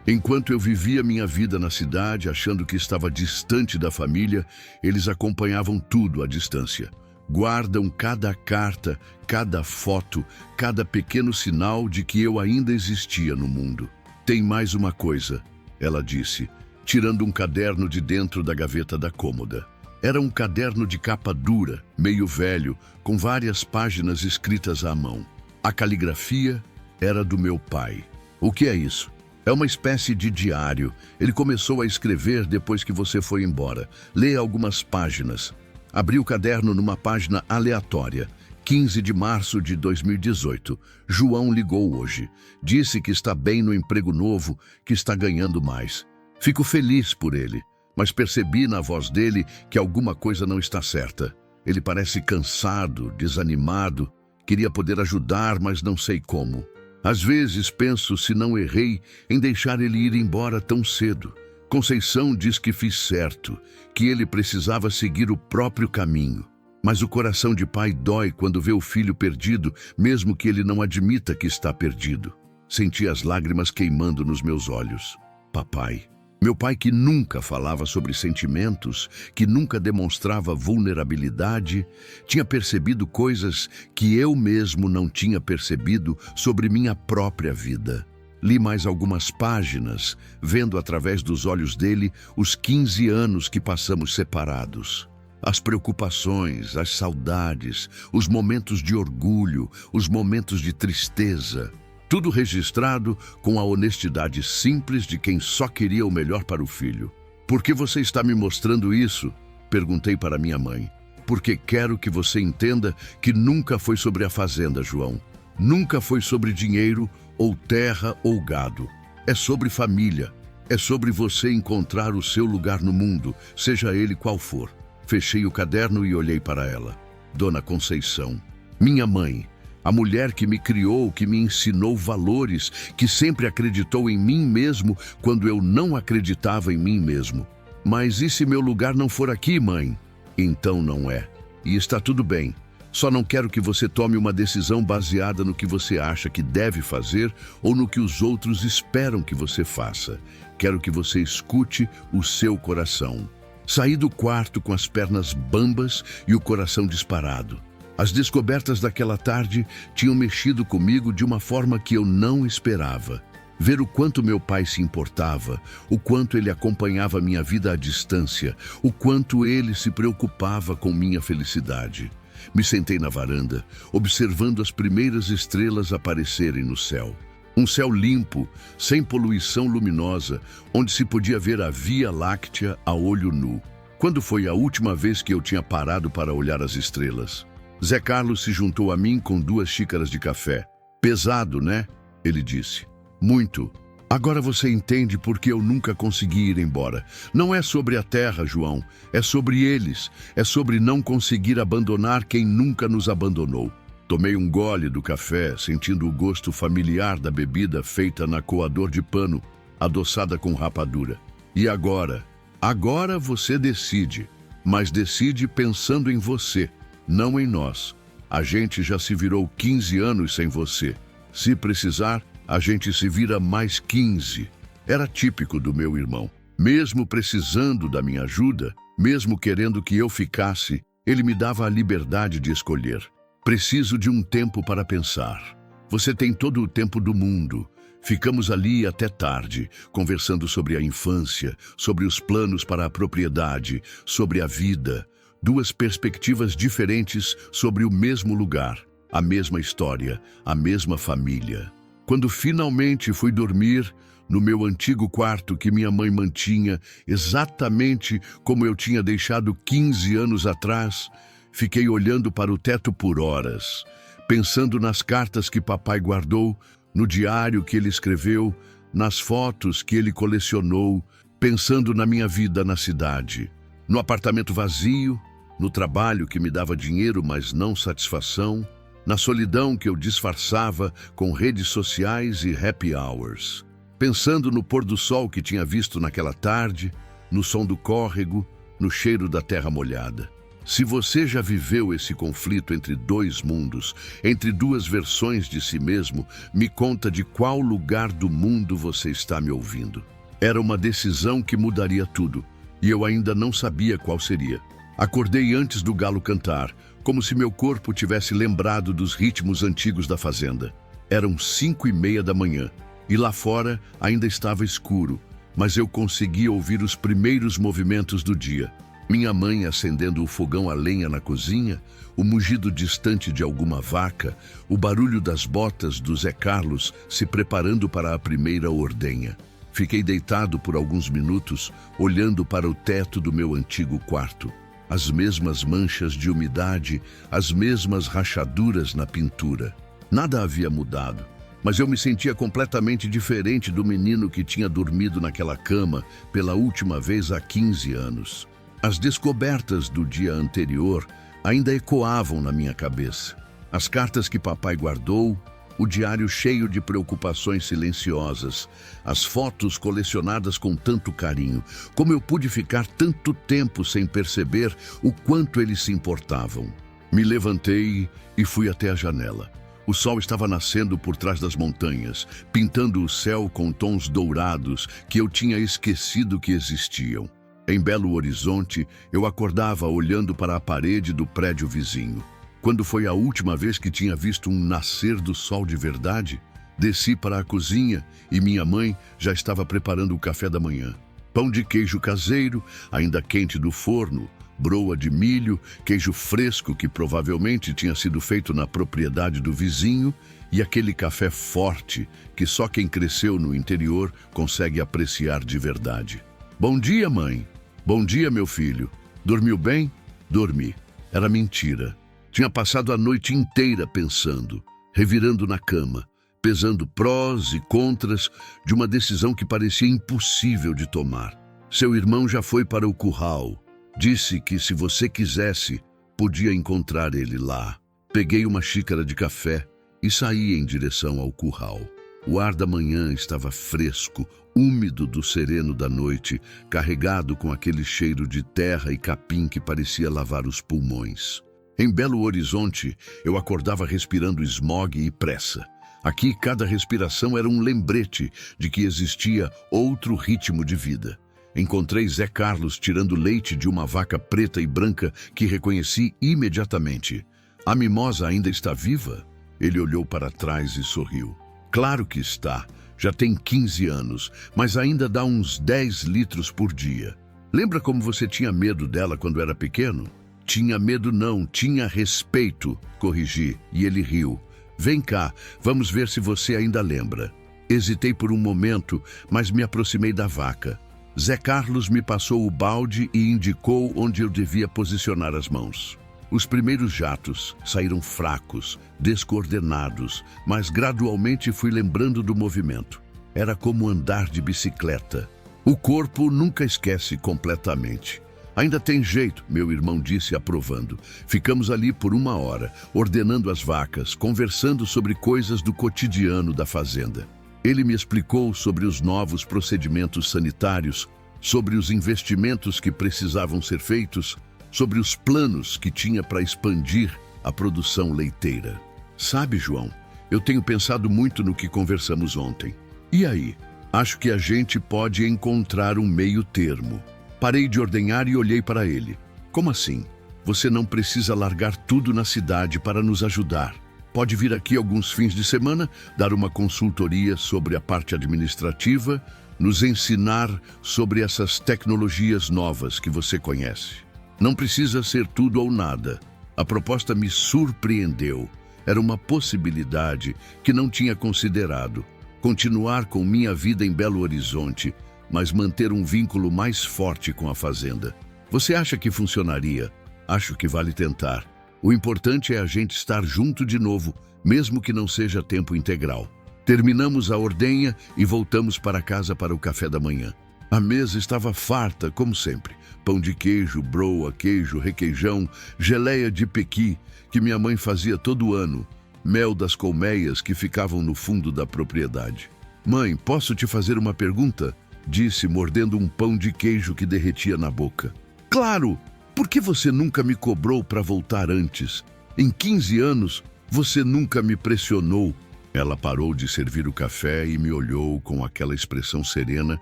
Enquanto eu vivia minha vida na cidade, achando que estava distante da família, eles acompanhavam tudo à distância. Guardam cada carta, cada foto, cada pequeno sinal de que eu ainda existia no mundo. Tem mais uma coisa, ela disse, tirando um caderno de dentro da gaveta da cômoda. Era um caderno de capa dura, meio velho, com várias páginas escritas à mão. A caligrafia era do meu pai. O que é isso? É uma espécie de diário. Ele começou a escrever depois que você foi embora. Lê algumas páginas. Abri o caderno numa página aleatória. 15 de março de 2018. João ligou hoje. Disse que está bem no emprego novo, que está ganhando mais. Fico feliz por ele, mas percebi na voz dele que alguma coisa não está certa. Ele parece cansado, desanimado. Queria poder ajudar, mas não sei como. Às vezes penso se não errei em deixar ele ir embora tão cedo. Conceição diz que fiz certo, que ele precisava seguir o próprio caminho. Mas o coração de pai dói quando vê o filho perdido, mesmo que ele não admita que está perdido. Senti as lágrimas queimando nos meus olhos. Papai. Meu pai que nunca falava sobre sentimentos, que nunca demonstrava vulnerabilidade, tinha percebido coisas que eu mesmo não tinha percebido sobre minha própria vida. Li mais algumas páginas, vendo através dos olhos dele os 15 anos que passamos separados. As preocupações, as saudades, os momentos de orgulho, os momentos de tristeza. Tudo registrado com a honestidade simples de quem só queria o melhor para o filho. Por que você está me mostrando isso? Perguntei para minha mãe. Porque quero que você entenda que nunca foi sobre a fazenda, João. Nunca foi sobre dinheiro, ou terra, ou gado. É sobre família. É sobre você encontrar o seu lugar no mundo, seja ele qual for. Fechei o caderno e olhei para ela. Dona Conceição, minha mãe, a mulher que me criou, que me ensinou valores, que sempre acreditou em mim mesmo quando eu não acreditava em mim mesmo. Mas e se meu lugar não for aqui, mãe? Então não é. E está tudo bem. Só não quero que você tome uma decisão baseada no que você acha que deve fazer ou no que os outros esperam que você faça. Quero que você escute o seu coração. Saí do quarto com as pernas bambas e o coração disparado. As descobertas daquela tarde tinham mexido comigo de uma forma que eu não esperava. Ver o quanto meu pai se importava, o quanto ele acompanhava minha vida à distância, o quanto ele se preocupava com minha felicidade. Me sentei na varanda, observando as primeiras estrelas aparecerem no céu. Um céu limpo, sem poluição luminosa, onde se podia ver a Via Láctea a olho nu. Quando foi a última vez que eu tinha parado para olhar as estrelas? Zé Carlos se juntou a mim com 2 xícaras de café. Pesado, né? Ele disse. Muito. Agora você entende por que eu nunca consegui ir embora. Não é sobre a terra, João. É sobre eles. É sobre não conseguir abandonar quem nunca nos abandonou. Tomei um gole do café, sentindo o gosto familiar da bebida feita na coador de pano, adoçada com rapadura. E agora? Agora você decide. Mas decide pensando em você. Não em nós. A gente já se virou 15 anos sem você. Se precisar, a gente se vira mais 15. Era típico do meu irmão. Mesmo precisando da minha ajuda, mesmo querendo que eu ficasse, ele me dava a liberdade de escolher. Preciso de um tempo para pensar. Você tem todo o tempo do mundo. Ficamos ali até tarde, conversando sobre a infância, sobre os planos para a propriedade, sobre a vida. 2 perspectivas diferentes sobre o mesmo lugar, a mesma história, a mesma família. Quando finalmente fui dormir, no meu antigo quarto que minha mãe mantinha exatamente como eu tinha deixado 15 anos atrás, fiquei olhando para o teto por horas, pensando nas cartas que papai guardou, no diário que ele escreveu, nas fotos que ele colecionou, pensando na minha vida na cidade, no apartamento vazio, no trabalho que me dava dinheiro, mas não satisfação, na solidão que eu disfarçava com redes sociais e happy hours, pensando no pôr do sol que tinha visto naquela tarde, no som do córrego, no cheiro da terra molhada. Se você já viveu esse conflito entre dois mundos, entre duas versões de si mesmo, me conta de qual lugar do mundo você está me ouvindo. Era uma decisão que mudaria tudo, e eu ainda não sabia qual seria. Acordei antes do galo cantar, como se meu corpo tivesse lembrado dos ritmos antigos da fazenda. Eram 5:30 da manhã, e lá fora ainda estava escuro, mas eu conseguia ouvir os primeiros movimentos do dia. Minha mãe acendendo o fogão a lenha na cozinha, o mugido distante de alguma vaca, o barulho das botas do Zé Carlos se preparando para a primeira ordenha. Fiquei deitado por alguns minutos, olhando para o teto do meu antigo quarto. As mesmas manchas de umidade, as mesmas rachaduras na pintura. Nada havia mudado, mas eu me sentia completamente diferente do menino que tinha dormido naquela cama pela última vez há 15 anos. As descobertas do dia anterior ainda ecoavam na minha cabeça. As cartas que papai guardou, o diário cheio de preocupações silenciosas, as fotos colecionadas com tanto carinho. Como eu pude ficar tanto tempo sem perceber o quanto eles se importavam. Me levantei e fui até a janela. O sol estava nascendo por trás das montanhas, pintando o céu com tons dourados que eu tinha esquecido que existiam. Em Belo Horizonte, eu acordava olhando para a parede do prédio vizinho. Quando foi a última vez que tinha visto um nascer do sol de verdade? Desci para a cozinha e minha mãe já estava preparando o café da manhã. Pão de queijo caseiro, ainda quente do forno, broa de milho, queijo fresco que provavelmente tinha sido feito na propriedade do vizinho e aquele café forte que só quem cresceu no interior consegue apreciar de verdade. Bom dia, mãe. Bom dia, meu filho. Dormiu bem? Dormi. Era mentira. Tinha passado a noite inteira pensando, revirando na cama, pesando prós e contras de uma decisão que parecia impossível de tomar. Seu irmão já foi para o curral. Disse que se você quisesse, podia encontrar ele lá. Peguei uma xícara de café e saí em direção ao curral. O ar da manhã estava fresco, úmido do sereno da noite, carregado com aquele cheiro de terra e capim que parecia lavar os pulmões. Em Belo Horizonte, eu acordava respirando smog e pressa. Aqui, cada respiração era um lembrete de que existia outro ritmo de vida. Encontrei Zé Carlos tirando leite de uma vaca preta e branca que reconheci imediatamente. A mimosa ainda está viva? Ele olhou para trás e sorriu. Claro que está. Já tem 15 anos, mas ainda dá uns 10 litros por dia. Lembra como você tinha medo dela quando era pequeno? Tinha medo não, tinha respeito, corrigi, e ele riu. Vem cá, vamos ver se você ainda lembra. Hesitei por um momento, mas me aproximei da vaca. Zé Carlos me passou o balde e indicou onde eu devia posicionar as mãos. Os primeiros jatos saíram fracos, descoordenados, mas gradualmente fui lembrando do movimento. Era como andar de bicicleta. O corpo nunca esquece completamente. Ainda tem jeito, meu irmão disse aprovando. Ficamos ali por 1 hora, ordenando as vacas, conversando sobre coisas do cotidiano da fazenda. Ele me explicou sobre os novos procedimentos sanitários, sobre os investimentos que precisavam ser feitos, sobre os planos que tinha para expandir a produção leiteira. Sabe, João, eu tenho pensado muito no que conversamos ontem. E aí? Acho que a gente pode encontrar um meio termo. Parei de ordenhar e olhei para ele. Como assim? Você não precisa largar tudo na cidade para nos ajudar. Pode vir aqui alguns fins de semana, dar uma consultoria sobre a parte administrativa, nos ensinar sobre essas tecnologias novas que você conhece. Não precisa ser tudo ou nada. A proposta me surpreendeu. Era uma possibilidade que não tinha considerado. Continuar com minha vida em Belo Horizonte, mas manter um vínculo mais forte com a fazenda. Você acha que funcionaria? Acho que vale tentar. O importante é a gente estar junto de novo, mesmo que não seja tempo integral. Terminamos a ordenha e voltamos para casa para o café da manhã. A mesa estava farta, como sempre. Pão de queijo, broa, queijo, requeijão, geleia de pequi, que minha mãe fazia todo ano, mel das colmeias que ficavam no fundo da propriedade. "Mãe, posso te fazer uma pergunta?" disse, mordendo um pão de queijo que derretia na boca. "Claro! Por que você nunca me cobrou para voltar antes? Em 15 anos, você nunca me pressionou." Ela parou de servir o café e me olhou com aquela expressão serena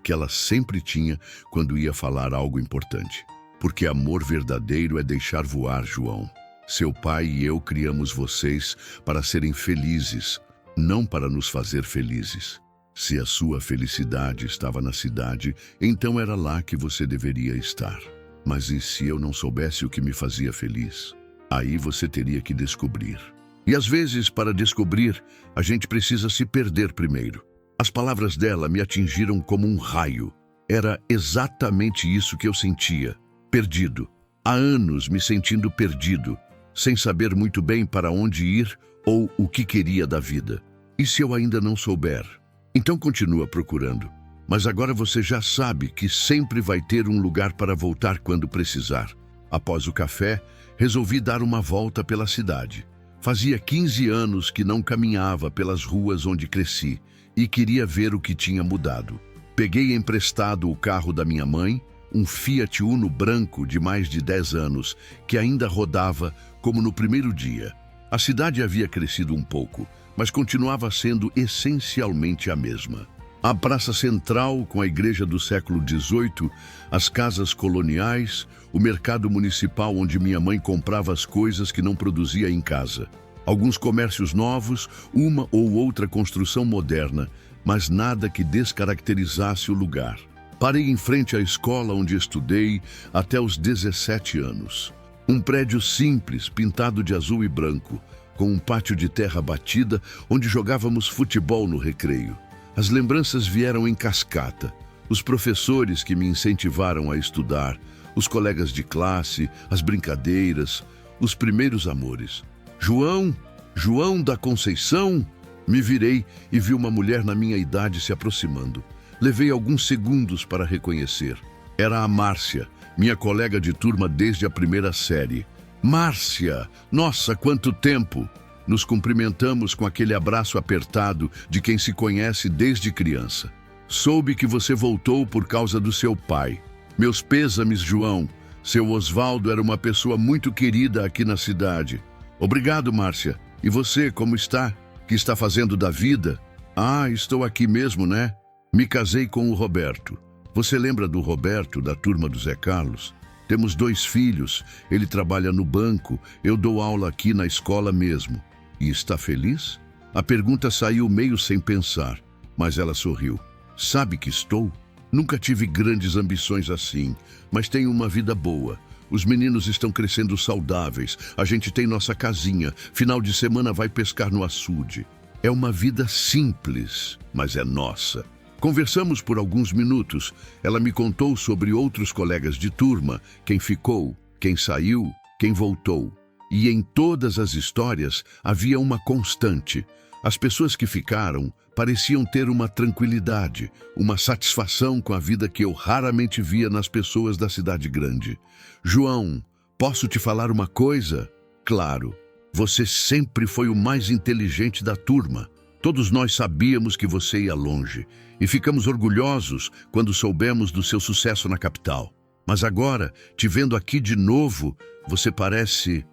que ela sempre tinha quando ia falar algo importante. "Porque amor verdadeiro é deixar voar, João. Seu pai e eu criamos vocês para serem felizes, não para nos fazer felizes. Se a sua felicidade estava na cidade, então era lá que você deveria estar. Mas e se eu não soubesse o que me fazia feliz? Aí você teria que descobrir. E às vezes, para descobrir, a gente precisa se perder primeiro." As palavras dela me atingiram como um raio. Era exatamente isso que eu sentia. Perdido. Há anos me sentindo perdido, sem saber muito bem para onde ir ou o que queria da vida. E se eu ainda não souber? Então continua procurando. Mas agora você já sabe que sempre vai ter um lugar para voltar quando precisar. Após o café, resolvi dar uma volta pela cidade. Fazia 15 anos que não caminhava pelas ruas onde cresci e queria ver o que tinha mudado. Peguei emprestado o carro da minha mãe, um Fiat Uno branco de mais de 10 anos, que ainda rodava como no primeiro dia. A cidade havia crescido um pouco, mas continuava sendo essencialmente a mesma. A praça central, com a igreja do século XVIII, as casas coloniais, o mercado municipal onde minha mãe comprava as coisas que não produzia em casa. Alguns comércios novos, uma ou outra construção moderna, mas nada que descaracterizasse o lugar. Parei em frente à escola onde estudei até os 17 anos. Um prédio simples, pintado de azul e branco, com um pátio de terra batida onde jogávamos futebol no recreio. As lembranças vieram em cascata. Os professores que me incentivaram a estudar, os colegas de classe, as brincadeiras, os primeiros amores. "João? João da Conceição?" Me virei e vi uma mulher na minha idade se aproximando. Levei alguns segundos para reconhecer. Era a Márcia, minha colega de turma desde a primeira série. "Márcia! Nossa, quanto tempo!" Nos cumprimentamos com aquele abraço apertado de quem se conhece desde criança. "Soube que você voltou por causa do seu pai. Meus pêsames, João. Seu Osvaldo era uma pessoa muito querida aqui na cidade." "Obrigado, Márcia. E você, como está? Que está fazendo da vida?" "Ah, estou aqui mesmo, né? Me casei com o Roberto. Você lembra do Roberto, da turma do Zé Carlos? Temos 2 filhos, ele trabalha no banco, eu dou aula aqui na escola mesmo. E está feliz?" A pergunta saiu meio sem pensar, mas ela sorriu. "Sabe que estou? Nunca tive grandes ambições assim, mas tenho uma vida boa. Os meninos estão crescendo saudáveis, a gente tem nossa casinha, final de semana vai pescar no açude. É uma vida simples, mas é nossa." Conversamos por alguns minutos. Ela me contou sobre outros colegas de turma, quem ficou, quem saiu, quem voltou. E em todas as histórias havia uma constante. As pessoas que ficaram pareciam ter uma tranquilidade, uma satisfação com a vida que eu raramente via nas pessoas da cidade grande. "João, posso te falar uma coisa?" "Claro, você sempre foi o mais inteligente da turma. Todos nós sabíamos que você ia longe e ficamos orgulhosos quando soubemos do seu sucesso na capital. Mas agora, te vendo aqui de novo, você parece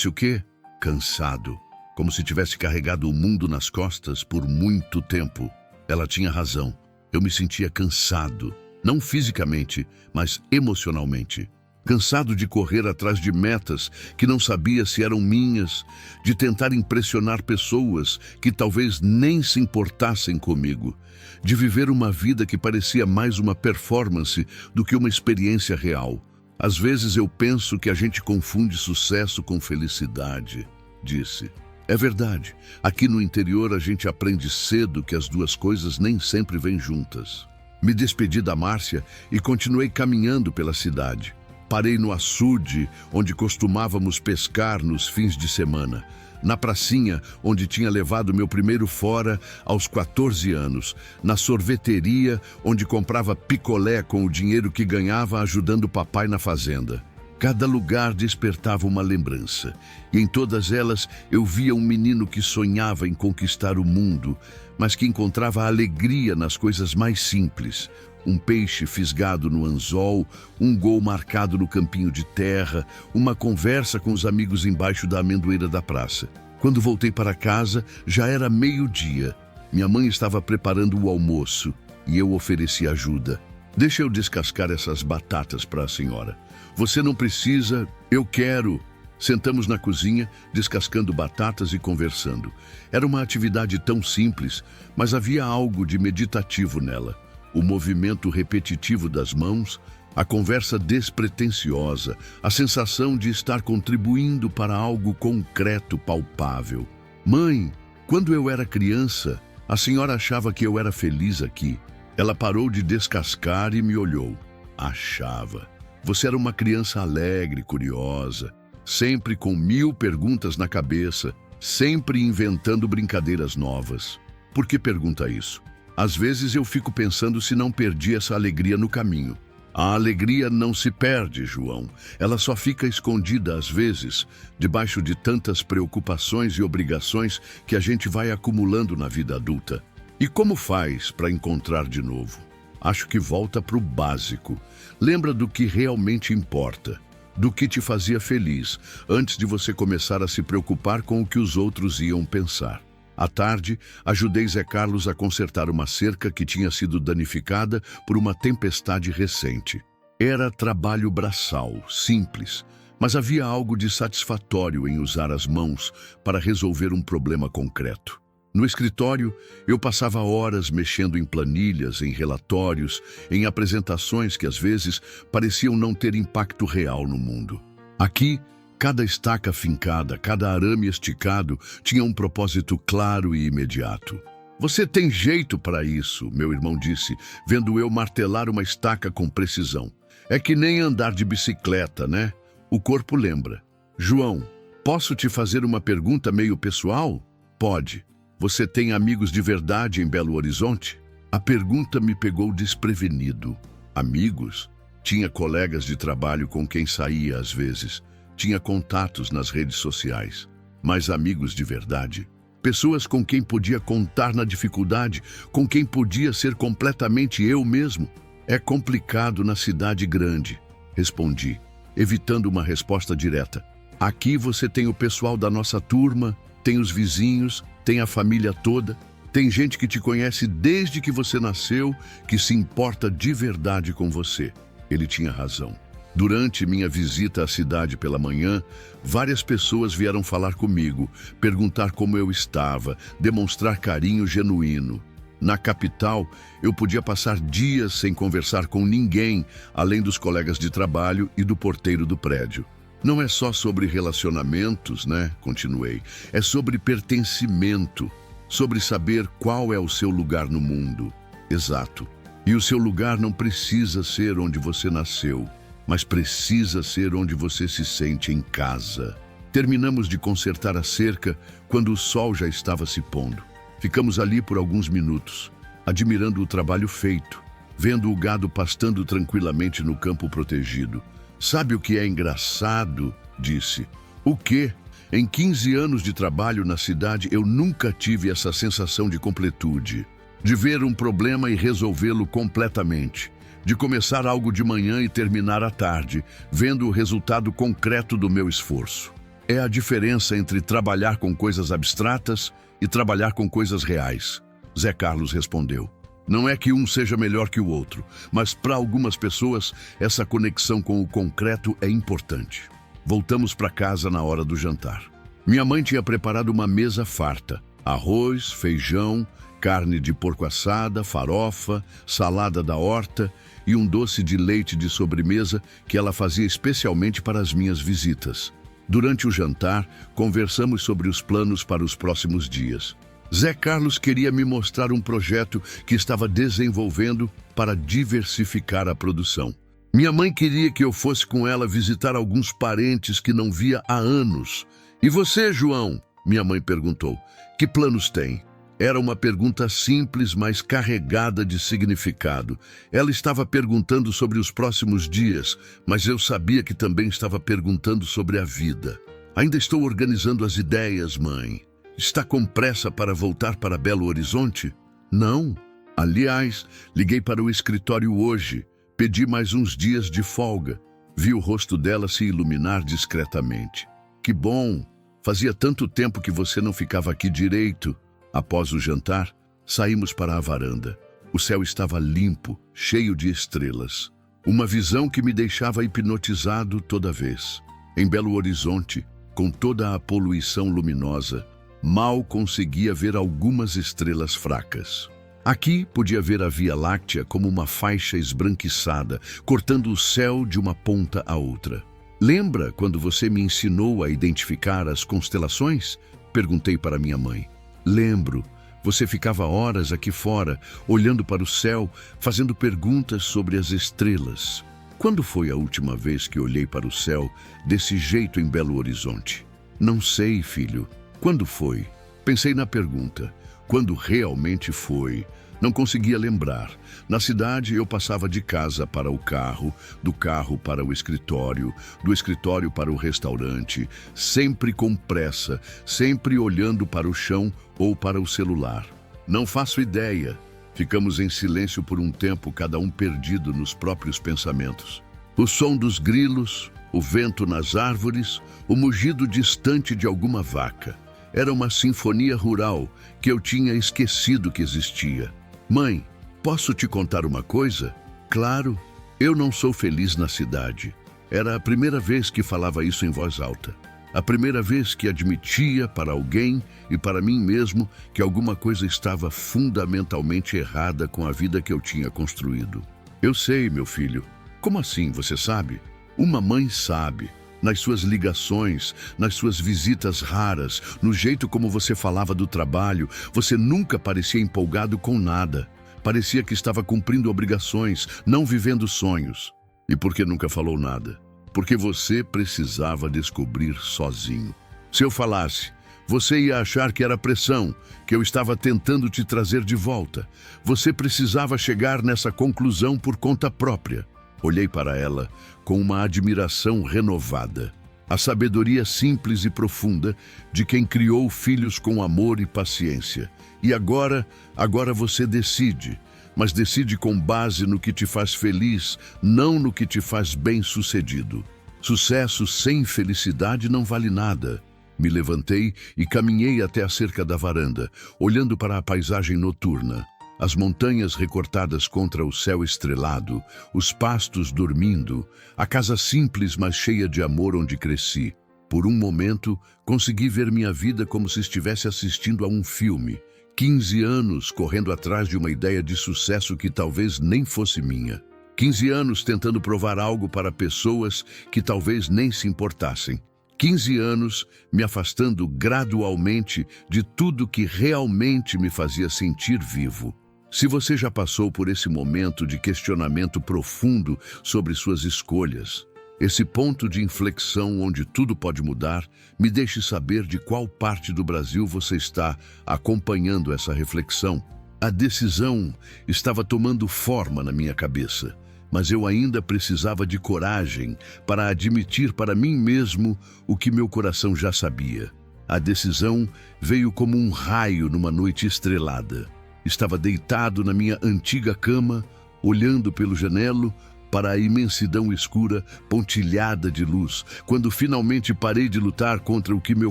o quê? Cansado. Como se tivesse carregado o mundo nas costas por muito tempo." Ela tinha razão. Eu me sentia cansado, não fisicamente, mas emocionalmente. Cansado de correr atrás de metas que não sabia se eram minhas, de tentar impressionar pessoas que talvez nem se importassem comigo, de viver uma vida que parecia mais uma performance do que uma experiência real. "Às vezes eu penso que a gente confunde sucesso com felicidade", disse. "É verdade. Aqui no interior a gente aprende cedo que as duas coisas nem sempre vêm juntas." Me despedi da Márcia e continuei caminhando pela cidade. Parei no açude, onde costumávamos pescar nos fins de semana. na pracinha onde tinha levado meu primeiro fora aos 14 anos, na sorveteria onde comprava picolé com o dinheiro que ganhava ajudando o papai na fazenda. Cada lugar despertava uma lembrança, e em todas elas eu via um menino que sonhava em conquistar o mundo, mas que encontrava alegria nas coisas mais simples. Um peixe fisgado no anzol, um gol marcado no campinho de terra, uma conversa com os amigos embaixo da amendoeira da praça. Quando voltei para casa, já era meio-dia. Minha mãe estava preparando o almoço e eu ofereci ajuda. Deixa eu descascar essas batatas para a senhora. Você não precisa, eu quero. Sentamos na cozinha, descascando batatas e conversando. Era uma atividade tão simples, mas havia algo de meditativo nela. O movimento repetitivo das mãos, a conversa despretensiosa, a sensação de estar contribuindo para algo concreto, palpável. Mãe, quando eu era criança, a senhora achava que eu era feliz aqui. Ela parou de descascar e me olhou. Achava. Você era uma criança alegre, curiosa, sempre com 1000 perguntas na cabeça, sempre inventando brincadeiras novas. Por que pergunta isso? Às vezes eu fico pensando se não perdi essa alegria no caminho. A alegria não se perde, João. Ela só fica escondida às vezes, debaixo de tantas preocupações e obrigações que a gente vai acumulando na vida adulta. E como faz para encontrar de novo? Acho que volta para o básico. Lembra do que realmente importa, do que te fazia feliz, antes de você começar a se preocupar com o que os outros iam pensar. À tarde, ajudei Zé Carlos a consertar uma cerca que tinha sido danificada por uma tempestade recente. Era trabalho braçal, simples, mas havia algo de satisfatório em usar as mãos para resolver um problema concreto. No escritório, eu passava horas mexendo em planilhas, em relatórios, em apresentações que às vezes pareciam não ter impacto real no mundo. Aqui, cada estaca fincada, cada arame esticado tinha um propósito claro e imediato. Você tem jeito para isso, meu irmão disse, vendo eu martelar uma estaca com precisão. É que nem andar de bicicleta, né? O corpo lembra. João, posso te fazer uma pergunta meio pessoal? Pode. Você tem amigos de verdade em Belo Horizonte? A pergunta me pegou desprevenido. Amigos? Tinha colegas de trabalho com quem saía às vezes. Tinha contatos nas redes sociais, mas amigos de verdade, pessoas com quem podia contar na dificuldade, com quem podia ser completamente eu mesmo. É complicado na cidade grande, respondi, evitando uma resposta direta. Aqui você tem o pessoal da nossa turma, tem os vizinhos, tem a família toda, tem gente que te conhece desde que você nasceu, que se importa de verdade com você. Ele tinha razão. Durante minha visita à cidade pela manhã, várias pessoas vieram falar comigo, perguntar como eu estava, demonstrar carinho genuíno. Na capital, eu podia passar dias sem conversar com ninguém, além dos colegas de trabalho e do porteiro do prédio. Não é só sobre relacionamentos, né? Continuei. É sobre pertencimento, sobre saber qual é o seu lugar no mundo. Exato. E o seu lugar não precisa ser onde você nasceu, mas precisa ser onde você se sente em casa. Terminamos de consertar a cerca quando o sol já estava se pondo. Ficamos ali por alguns minutos, admirando o trabalho feito, vendo o gado pastando tranquilamente no campo protegido. Sabe o que é engraçado? Disse. O quê? Em 15 anos de trabalho na cidade, eu nunca tive essa sensação de completude, de ver um problema e resolvê-lo completamente, de começar algo de manhã e terminar à tarde, vendo o resultado concreto do meu esforço. É a diferença entre trabalhar com coisas abstratas e trabalhar com coisas reais. Zé Carlos respondeu. Não é que um seja melhor que o outro, mas para algumas pessoas, essa conexão com o concreto é importante. Voltamos para casa na hora do jantar. Minha mãe tinha preparado uma mesa farta. Arroz, feijão, carne de porco assada, farofa, salada da horta e um doce de leite de sobremesa que ela fazia especialmente para as minhas visitas. Durante o jantar, conversamos sobre os planos para os próximos dias. Zé Carlos queria me mostrar um projeto que estava desenvolvendo para diversificar a produção. Minha mãe queria que eu fosse com ela visitar alguns parentes que não via há anos. E você, João? Minha mãe perguntou. Que planos tem? Era uma pergunta simples, mas carregada de significado. Ela estava perguntando sobre os próximos dias, mas eu sabia que também estava perguntando sobre a vida. Ainda estou organizando as ideias, mãe. Está com pressa para voltar para Belo Horizonte? Não. Aliás, liguei para o escritório hoje. Pedi mais uns dias de folga. Vi o rosto dela se iluminar discretamente. Que bom! Fazia tanto tempo que você não ficava aqui direito. Após o jantar, saímos para a varanda. O céu estava limpo, cheio de estrelas. Uma visão que me deixava hipnotizado toda vez. Em Belo Horizonte, com toda a poluição luminosa, mal conseguia ver algumas estrelas fracas. Aqui podia ver a Via Láctea como uma faixa esbranquiçada, cortando o céu de uma ponta à outra. Lembra quando você me ensinou a identificar as constelações? Perguntei para minha mãe. Lembro. Você ficava horas aqui fora, olhando para o céu, fazendo perguntas sobre as estrelas. Quando foi a última vez que olhei para o céu desse jeito em Belo Horizonte? Não sei, filho. Quando foi? Pensei na pergunta. Quando realmente foi? Não conseguia lembrar. Na cidade, eu passava de casa para o carro, do carro para o escritório, do escritório para o restaurante, sempre com pressa, sempre olhando para o chão ou para o celular. Não faço ideia. Ficamos em silêncio por um tempo, cada um perdido nos próprios pensamentos. O som dos grilos, o vento nas árvores, o mugido distante de alguma vaca. Era uma sinfonia rural que eu tinha esquecido que existia. Mãe, posso te contar uma coisa? Claro, eu não sou feliz na cidade. Era a primeira vez que falava isso em voz alta. A primeira vez que admitia para alguém e para mim mesmo que alguma coisa estava fundamentalmente errada com a vida que eu tinha construído. Eu sei, meu filho. Como assim, você sabe? Uma mãe sabe. Nas suas ligações, nas suas visitas raras, no jeito como você falava do trabalho, você nunca parecia empolgado com nada. Parecia que estava cumprindo obrigações, não vivendo sonhos. E por que nunca falou nada? Porque você precisava descobrir sozinho. Se eu falasse, você ia achar que era pressão, que eu estava tentando te trazer de volta. Você precisava chegar nessa conclusão por conta própria. Olhei para ela com uma admiração renovada. A sabedoria simples e profunda de quem criou filhos com amor e paciência. E agora você decide, mas decide com base no que te faz feliz, não no que te faz bem-sucedido. Sucesso sem felicidade não vale nada. Me levantei e caminhei até a cerca da varanda, olhando para a paisagem noturna. As montanhas recortadas contra o céu estrelado, os pastos dormindo, a casa simples mas cheia de amor onde cresci. Por um momento, consegui ver minha vida como se estivesse assistindo a um filme. 15 anos correndo atrás de uma ideia de sucesso que talvez nem fosse minha. 15 anos tentando provar algo para pessoas que talvez nem se importassem. 15 anos me afastando gradualmente de tudo que realmente me fazia sentir vivo. Se você já passou por esse momento de questionamento profundo sobre suas escolhas, esse ponto de inflexão onde tudo pode mudar, me deixe saber de qual parte do Brasil você está acompanhando essa reflexão. A decisão estava tomando forma na minha cabeça, mas eu ainda precisava de coragem para admitir para mim mesmo o que meu coração já sabia. A decisão veio como um raio numa noite estrelada. Estava deitado na minha antiga cama, olhando pelo janelo para a imensidão escura pontilhada de luz, quando finalmente parei de lutar contra o que meu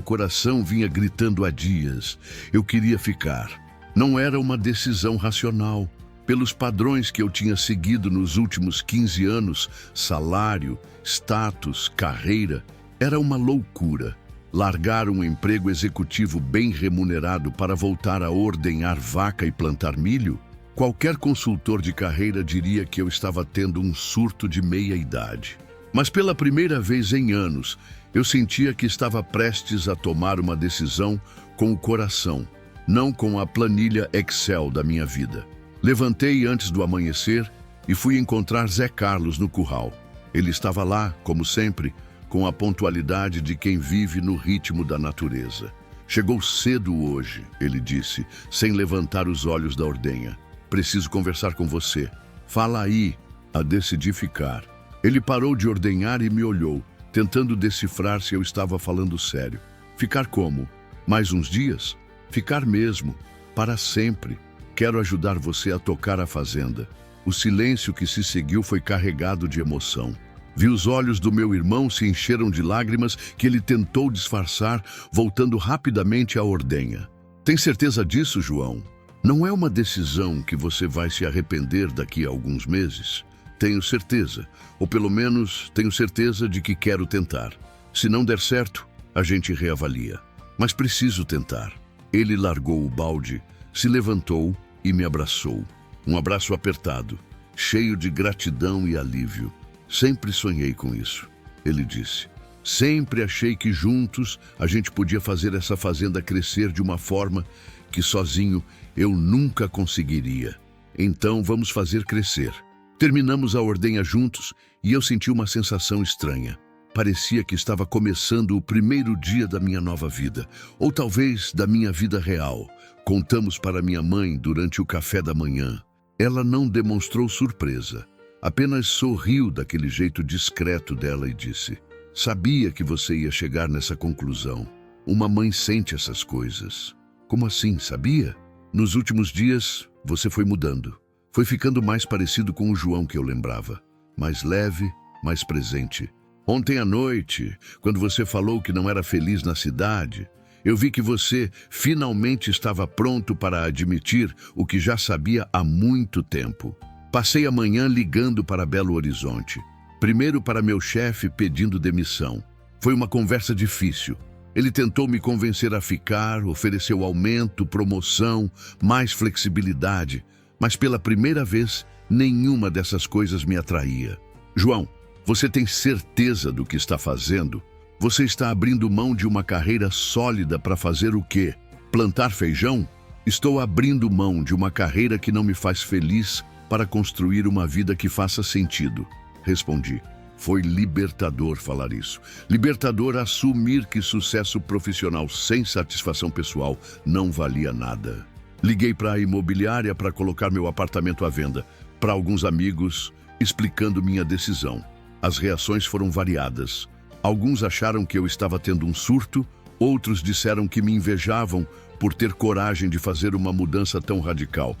coração vinha gritando há dias. Eu queria ficar. Não era uma decisão racional. Pelos padrões que eu tinha seguido nos últimos 15 anos, salário, status, carreira, era uma loucura. Largar um emprego executivo bem remunerado para voltar a ordenhar vaca e plantar milho? Qualquer consultor de carreira diria que eu estava tendo um surto de meia-idade. Mas pela primeira vez em anos, eu sentia que estava prestes a tomar uma decisão com o coração, não com a planilha Excel da minha vida. Levantei antes do amanhecer e fui encontrar Zé Carlos no curral. Ele estava lá, como sempre, com a pontualidade de quem vive no ritmo da natureza. Chegou cedo hoje, ele disse, sem levantar os olhos da ordenha. Preciso conversar com você. Fala aí. Decidi ficar. Ele parou de ordenhar e me olhou, tentando decifrar se eu estava falando sério. Ficar como? Mais uns dias? Ficar mesmo. Para sempre. Quero ajudar você a tocar a fazenda. O silêncio que se seguiu foi carregado de emoção. Vi os olhos do meu irmão se encheram de lágrimas que ele tentou disfarçar, voltando rapidamente à ordenha. Tem certeza disso, João? Não é uma decisão que você vai se arrepender daqui a alguns meses? Tenho certeza, ou pelo menos tenho certeza de que quero tentar. Se não der certo, a gente reavalia. Mas preciso tentar. Ele largou o balde, se levantou e me abraçou. Um abraço apertado, cheio de gratidão e alívio. Sempre sonhei com isso, ele disse. Sempre achei que juntos a gente podia fazer essa fazenda crescer de uma forma que sozinho eu nunca conseguiria. Então vamos fazer crescer. Terminamos a ordenha juntos e eu senti uma sensação estranha. Parecia que estava começando o primeiro dia da minha nova vida, ou talvez da minha vida real. Contamos para minha mãe durante o café da manhã. Ela não demonstrou surpresa, apenas sorriu daquele jeito discreto dela e disse: sabia que você ia chegar nessa conclusão. Uma mãe sente essas coisas. Como assim, sabia? Nos últimos dias, você foi mudando. Foi ficando mais parecido com o João que eu lembrava. Mais leve, mais presente. Ontem à noite, quando você falou que não era feliz na cidade, eu vi que você finalmente estava pronto para admitir o que já sabia há muito tempo. Passei a manhã ligando para Belo Horizonte. Primeiro para meu chefe pedindo demissão. Foi uma conversa difícil. Ele tentou me convencer a ficar, ofereceu aumento, promoção, mais flexibilidade. Mas pela primeira vez, nenhuma dessas coisas me atraía. João, você tem certeza do que está fazendo? Você está abrindo mão de uma carreira sólida para fazer o quê? Plantar feijão? Estou abrindo mão de uma carreira que não me faz feliz para construir uma vida que faça sentido. Respondi. Foi libertador falar isso. Libertador assumir que sucesso profissional sem satisfação pessoal não valia nada. Liguei para a imobiliária para colocar meu apartamento à venda, para alguns amigos, explicando minha decisão. As reações foram variadas. Alguns acharam que eu estava tendo um surto, outros disseram que me invejavam por ter coragem de fazer uma mudança tão radical.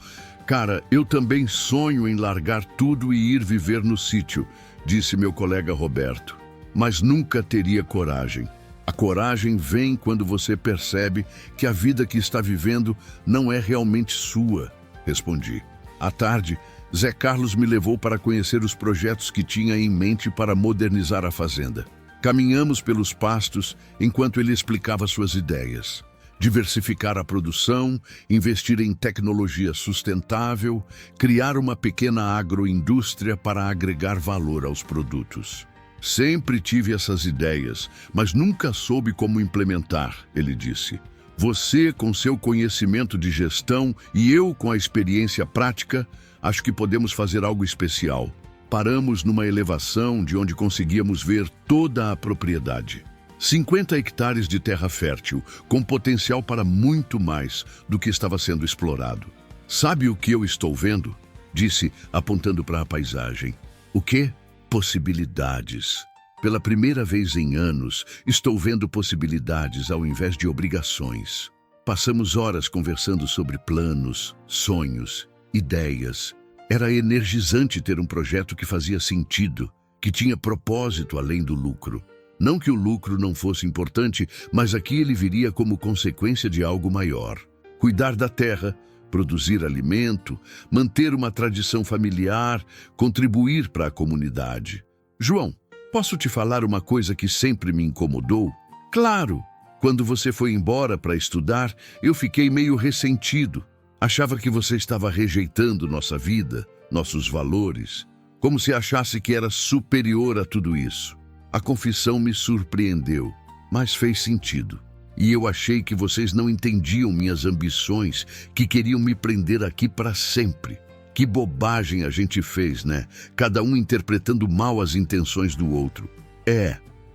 Cara, eu também sonho em largar tudo e ir viver no sítio, disse meu colega Roberto. Mas nunca teria coragem. A coragem vem quando você percebe que a vida que está vivendo não é realmente sua, respondi. À tarde, Zé Carlos me levou para conhecer os projetos que tinha em mente para modernizar a fazenda. Caminhamos pelos pastos enquanto ele explicava suas ideias. Diversificar a produção, investir em tecnologia sustentável, criar uma pequena agroindústria para agregar valor aos produtos. Sempre tive essas ideias, mas nunca soube como implementar, ele disse. Você, com seu conhecimento de gestão, e eu, com a experiência prática, acho que podemos fazer algo especial. Paramos numa elevação de onde conseguíamos ver toda a propriedade. 50 hectares de terra fértil, com potencial para muito mais do que estava sendo explorado. Sabe o que eu estou vendo? Disse, apontando para a paisagem. O quê? Possibilidades. Pela primeira vez em anos, estou vendo possibilidades ao invés de obrigações. Passamos horas conversando sobre planos, sonhos, ideias. Era energizante ter um projeto que fazia sentido, que tinha propósito além do lucro. Não que o lucro não fosse importante, mas aqui ele viria como consequência de algo maior. Cuidar da terra, produzir alimento, manter uma tradição familiar, contribuir para a comunidade. João, posso te falar uma coisa que sempre me incomodou? Claro! Quando você foi embora para estudar, eu fiquei meio ressentido. Achava que você estava rejeitando nossa vida, nossos valores, como se achasse que era superior a tudo isso. A confissão me surpreendeu, mas fez sentido. E eu achei que vocês não entendiam minhas ambições, que queriam me prender aqui para sempre. Que bobagem a gente fez, né? Cada um interpretando mal as intenções do outro.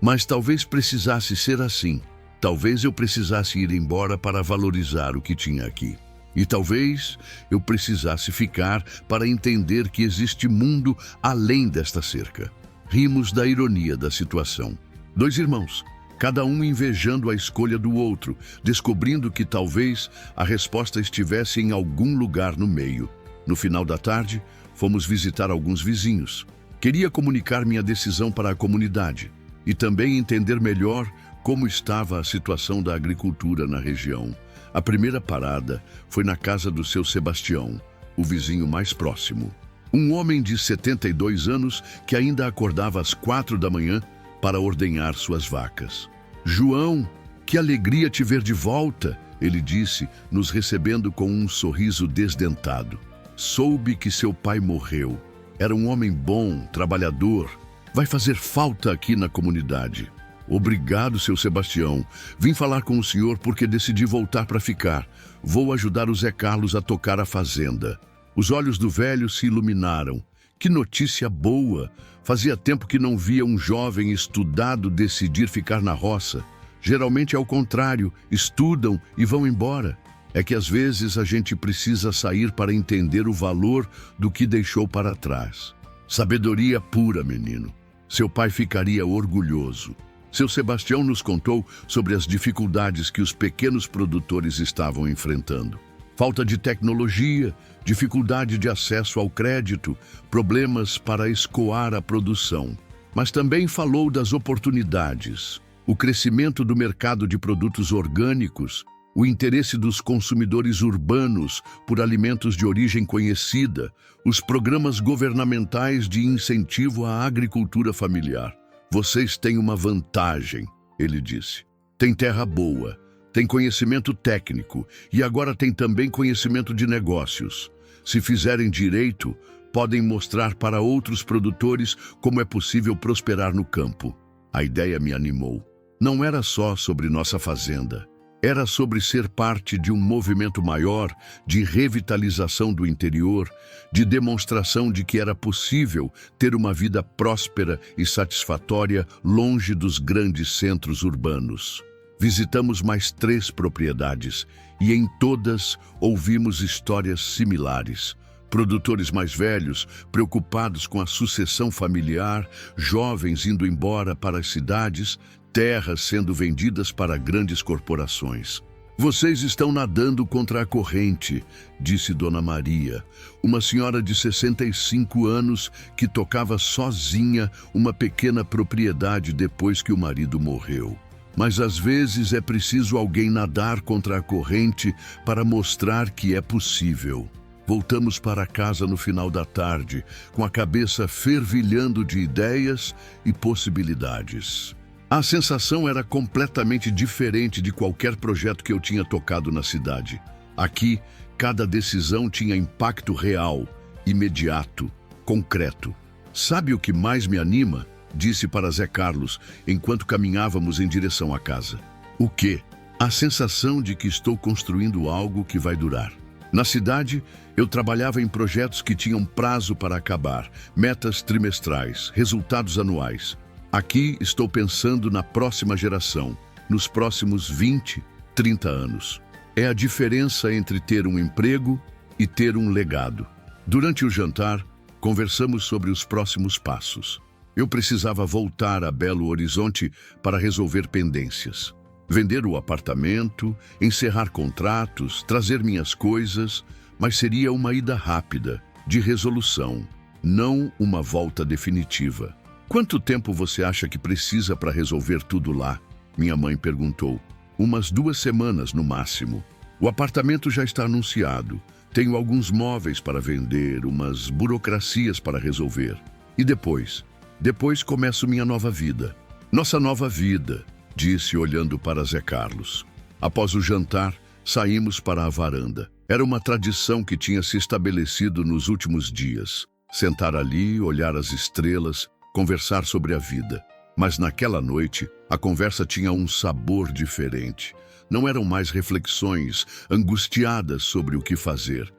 Mas talvez precisasse ser assim. Talvez eu precisasse ir embora para valorizar o que tinha aqui. E talvez eu precisasse ficar para entender que existe mundo além desta cerca. Rimos da ironia da situação. 2 irmãos, cada um invejando a escolha do outro, descobrindo que talvez a resposta estivesse em algum lugar no meio. No final da tarde, fomos visitar alguns vizinhos. Queria comunicar minha decisão para a comunidade e também entender melhor como estava a situação da agricultura na região. A primeira parada foi na casa do seu Sebastião, o vizinho mais próximo. Um homem de 72 anos que ainda acordava às 4 da manhã para ordenhar suas vacas. João, que alegria te ver de volta, ele disse, nos recebendo com um sorriso desdentado. Soube que seu pai morreu. Era um homem bom, trabalhador. Vai fazer falta aqui na comunidade. Obrigado, seu Sebastião. Vim falar com o senhor porque decidi voltar para ficar. Vou ajudar o Zé Carlos a tocar a fazenda. Os olhos do velho se iluminaram. Que notícia boa! Fazia tempo que não via um jovem estudado decidir ficar na roça. Geralmente é o contrário, estudam e vão embora. É que às vezes a gente precisa sair para entender o valor do que deixou para trás. Sabedoria pura, menino. Seu pai ficaria orgulhoso. Seu Sebastião nos contou sobre as dificuldades que os pequenos produtores estavam enfrentando. Falta de tecnologia, dificuldade de acesso ao crédito, problemas para escoar a produção. Mas também falou das oportunidades, o crescimento do mercado de produtos orgânicos, o interesse dos consumidores urbanos por alimentos de origem conhecida, os programas governamentais de incentivo à agricultura familiar. Vocês têm uma vantagem, ele disse. Tem terra boa, tem conhecimento técnico e agora tem também conhecimento de negócios. Se fizerem direito, podem mostrar para outros produtores como é possível prosperar no campo. A ideia me animou. Não era só sobre nossa fazenda. Era sobre ser parte de um movimento maior de revitalização do interior, de demonstração de que era possível ter uma vida próspera e satisfatória longe dos grandes centros urbanos. Visitamos mais 3 propriedades e em todas ouvimos histórias similares. Produtores mais velhos, preocupados com a sucessão familiar, jovens indo embora para as cidades, terras sendo vendidas para grandes corporações. Vocês estão nadando contra a corrente, disse Dona Maria, uma senhora de 65 anos que tocava sozinha uma pequena propriedade depois que o marido morreu. Mas às vezes é preciso alguém nadar contra a corrente para mostrar que é possível. Voltamos para casa no final da tarde, com a cabeça fervilhando de ideias e possibilidades. A sensação era completamente diferente de qualquer projeto que eu tinha tocado na cidade. Aqui, cada decisão tinha impacto real, imediato, concreto. Sabe o que mais me anima? Disse para Zé Carlos, enquanto caminhávamos em direção à casa. O quê? A sensação de que estou construindo algo que vai durar. Na cidade, eu trabalhava em projetos que tinham prazo para acabar, metas trimestrais, resultados anuais. Aqui estou pensando na próxima geração, nos próximos 20, 30 anos. É a diferença entre ter um emprego e ter um legado. Durante o jantar, conversamos sobre os próximos passos. Eu precisava voltar a Belo Horizonte para resolver pendências. Vender o apartamento, encerrar contratos, trazer minhas coisas, mas seria uma ida rápida, de resolução, não uma volta definitiva. Quanto tempo você acha que precisa para resolver tudo lá? Minha mãe perguntou. Umas 2 semanas no máximo. O apartamento já está anunciado. Tenho alguns móveis para vender, umas burocracias para resolver. E depois? Depois começo minha nova vida. Nossa nova vida, disse olhando para Zé Carlos. Após o jantar, saímos para a varanda. Era uma tradição que tinha se estabelecido nos últimos dias. Sentar ali, olhar as estrelas, conversar sobre a vida. Mas naquela noite, a conversa tinha um sabor diferente. Não eram mais reflexões angustiadas sobre o que fazer.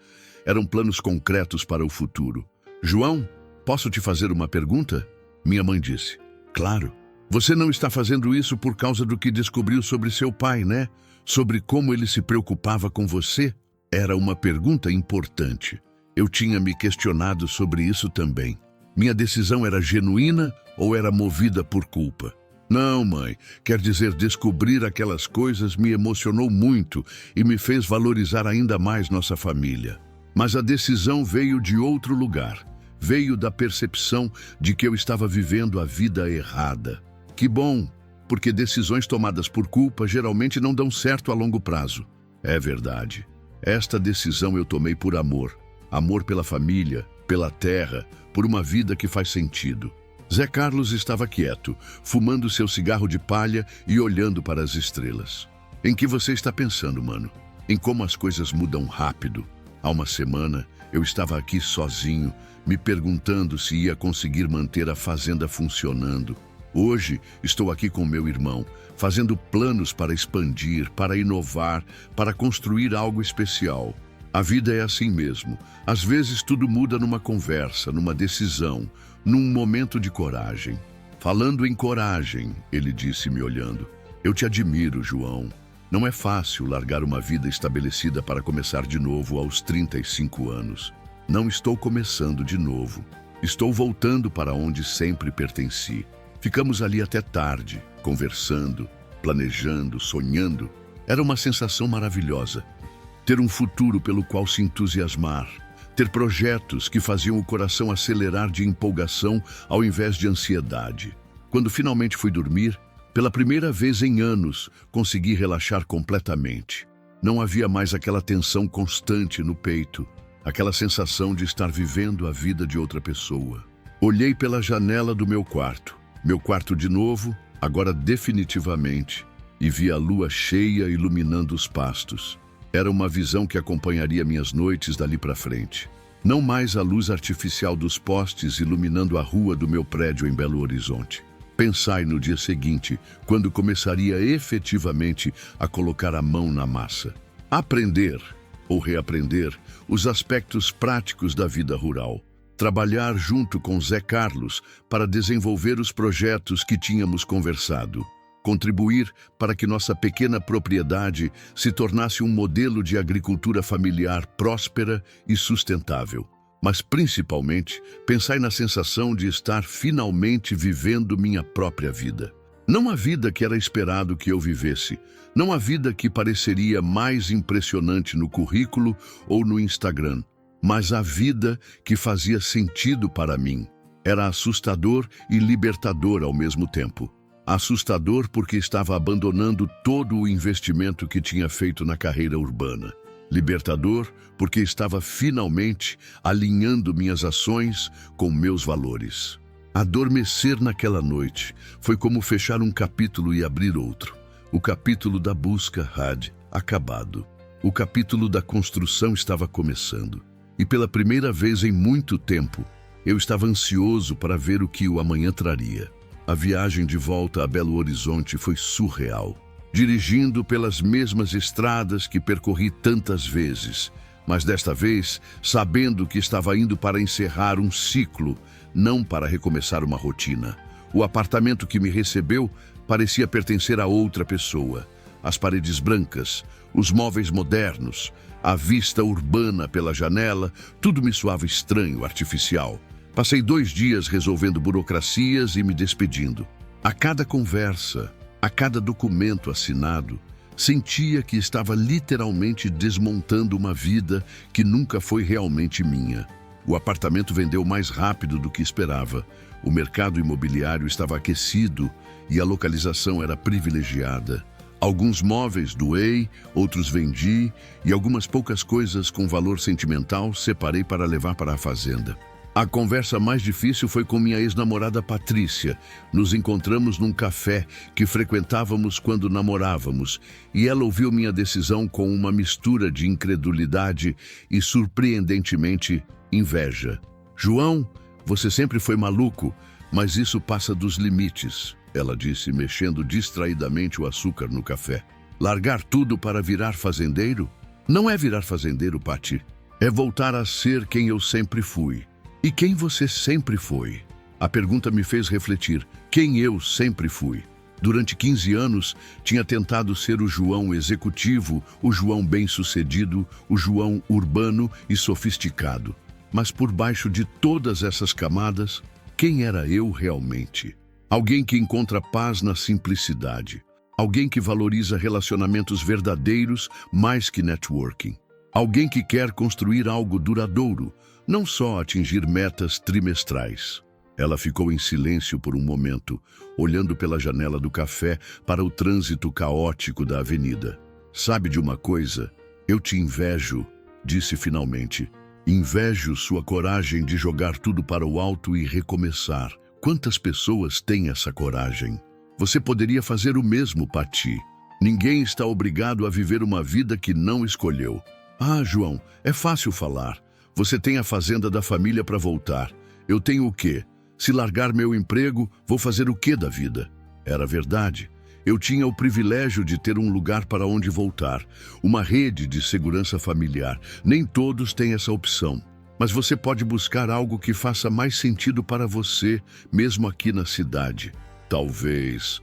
Eram planos concretos para o futuro. João, posso te fazer uma pergunta? Minha mãe disse. Claro. Você não está fazendo isso por causa do que descobriu sobre seu pai, né? Sobre como ele se preocupava com você? Era uma pergunta importante. Eu tinha me questionado sobre isso também. Minha decisão era genuína ou era movida por culpa? Não, mãe. Quer dizer, descobrir aquelas coisas me emocionou muito e me fez valorizar ainda mais nossa família. Mas a decisão veio de outro lugar. Veio da percepção de que eu estava vivendo a vida errada. Que bom, porque decisões tomadas por culpa geralmente não dão certo a longo prazo. É verdade. Esta decisão eu tomei por amor. Amor pela família, pela terra, por uma vida que faz sentido. Zé Carlos estava quieto, fumando seu cigarro de palha e olhando para as estrelas. Em que você está pensando, mano? Em como as coisas mudam rápido. Há uma semana, eu estava aqui sozinho, me perguntando se ia conseguir manter a fazenda funcionando. Hoje, estou aqui com meu irmão, fazendo planos para expandir, para inovar, para construir algo especial. A vida é assim mesmo. Às vezes tudo muda numa conversa, numa decisão, num momento de coragem. Falando em coragem, ele disse me olhando. Eu te admiro, João. Não é fácil largar uma vida estabelecida para começar de novo aos 35 anos. Não estou começando de novo. Estou voltando para onde sempre pertenci. Ficamos ali até tarde, conversando, planejando, sonhando. Era uma sensação maravilhosa. Ter um futuro pelo qual se entusiasmar. Ter projetos que faziam o coração acelerar de empolgação ao invés de ansiedade. Quando finalmente fui dormir, pela primeira vez em anos, consegui relaxar completamente. Não havia mais aquela tensão constante no peito, aquela sensação de estar vivendo a vida de outra pessoa. Olhei pela janela do meu quarto de novo, agora definitivamente, e vi a lua cheia iluminando os pastos. Era uma visão que acompanharia minhas noites dali para frente. Não mais a luz artificial dos postes iluminando a rua do meu prédio em Belo Horizonte. Pensai no dia seguinte, quando começaria efetivamente a colocar a mão na massa. Aprender, ou reaprender, os aspectos práticos da vida rural. Trabalhar junto com Zé Carlos para desenvolver os projetos que tínhamos conversado. Contribuir para que nossa pequena propriedade se tornasse um modelo de agricultura familiar próspera e sustentável. Mas, principalmente, pensai na sensação de estar finalmente vivendo minha própria vida. Não a vida que era esperado que eu vivesse, não a vida que pareceria mais impressionante no currículo ou no Instagram, mas a vida que fazia sentido para mim. Era assustador e libertador ao mesmo tempo. Assustador porque estava abandonando todo o investimento que tinha feito na carreira urbana. Libertador porque estava finalmente alinhando minhas ações com meus valores. Adormecer naquela noite foi como fechar um capítulo e abrir outro. O capítulo da busca had acabado. O capítulo da construção estava começando. E pela primeira vez em muito tempo, eu estava ansioso para ver o que o amanhã traria. A viagem de volta a Belo Horizonte foi surreal. Dirigindo pelas mesmas estradas que percorri tantas vezes, mas desta vez sabendo que estava indo para encerrar um ciclo, não para recomeçar uma rotina. O apartamento que me recebeu parecia pertencer a outra pessoa. As paredes brancas, os móveis modernos, a vista urbana pela janela, tudo me soava estranho, artificial. Passei 2 dias resolvendo burocracias e me despedindo. A cada conversa, a cada documento assinado, sentia que estava literalmente desmontando uma vida que nunca foi realmente minha. O apartamento vendeu mais rápido do que esperava. O mercado imobiliário estava aquecido e a localização era privilegiada. Alguns móveis doei, outros vendi e algumas poucas coisas com valor sentimental separei para levar para a fazenda. A conversa mais difícil foi com minha ex-namorada Patrícia. Nos encontramos num café que frequentávamos quando namorávamos e ela ouviu minha decisão com uma mistura de incredulidade e, surpreendentemente, inveja. João, você sempre foi maluco, mas isso passa dos limites, ela disse, mexendo distraidamente o açúcar no café. Largar tudo para virar fazendeiro? Não é virar fazendeiro, Pati. É voltar a ser quem eu sempre fui. E quem você sempre foi. A pergunta me fez refletir quem eu sempre fui. Durante 15 anos, tinha tentado ser o João executivo, o João bem-sucedido, o João urbano e sofisticado. Mas por baixo de todas essas camadas, quem era eu realmente? Alguém que encontra paz na simplicidade. Alguém que valoriza relacionamentos verdadeiros mais que networking. Alguém que quer construir algo duradouro, não só atingir metas trimestrais. Ela ficou em silêncio por um momento, olhando pela janela do café para o trânsito caótico da avenida. Sabe de uma coisa? Eu te invejo, disse finalmente. Invejo sua coragem de jogar tudo para o alto e recomeçar. Quantas pessoas têm essa coragem? Você poderia fazer o mesmo, Pati. Ninguém está obrigado a viver uma vida que não escolheu. Ah, João, é fácil falar. Você tem a fazenda da família para voltar. Eu tenho o quê? Se largar meu emprego, vou fazer o quê da vida? Era verdade. Eu tinha o privilégio de ter um lugar para onde voltar, uma rede de segurança familiar. Nem todos têm essa opção. Mas você pode buscar algo que faça mais sentido para você, mesmo aqui na cidade. Talvez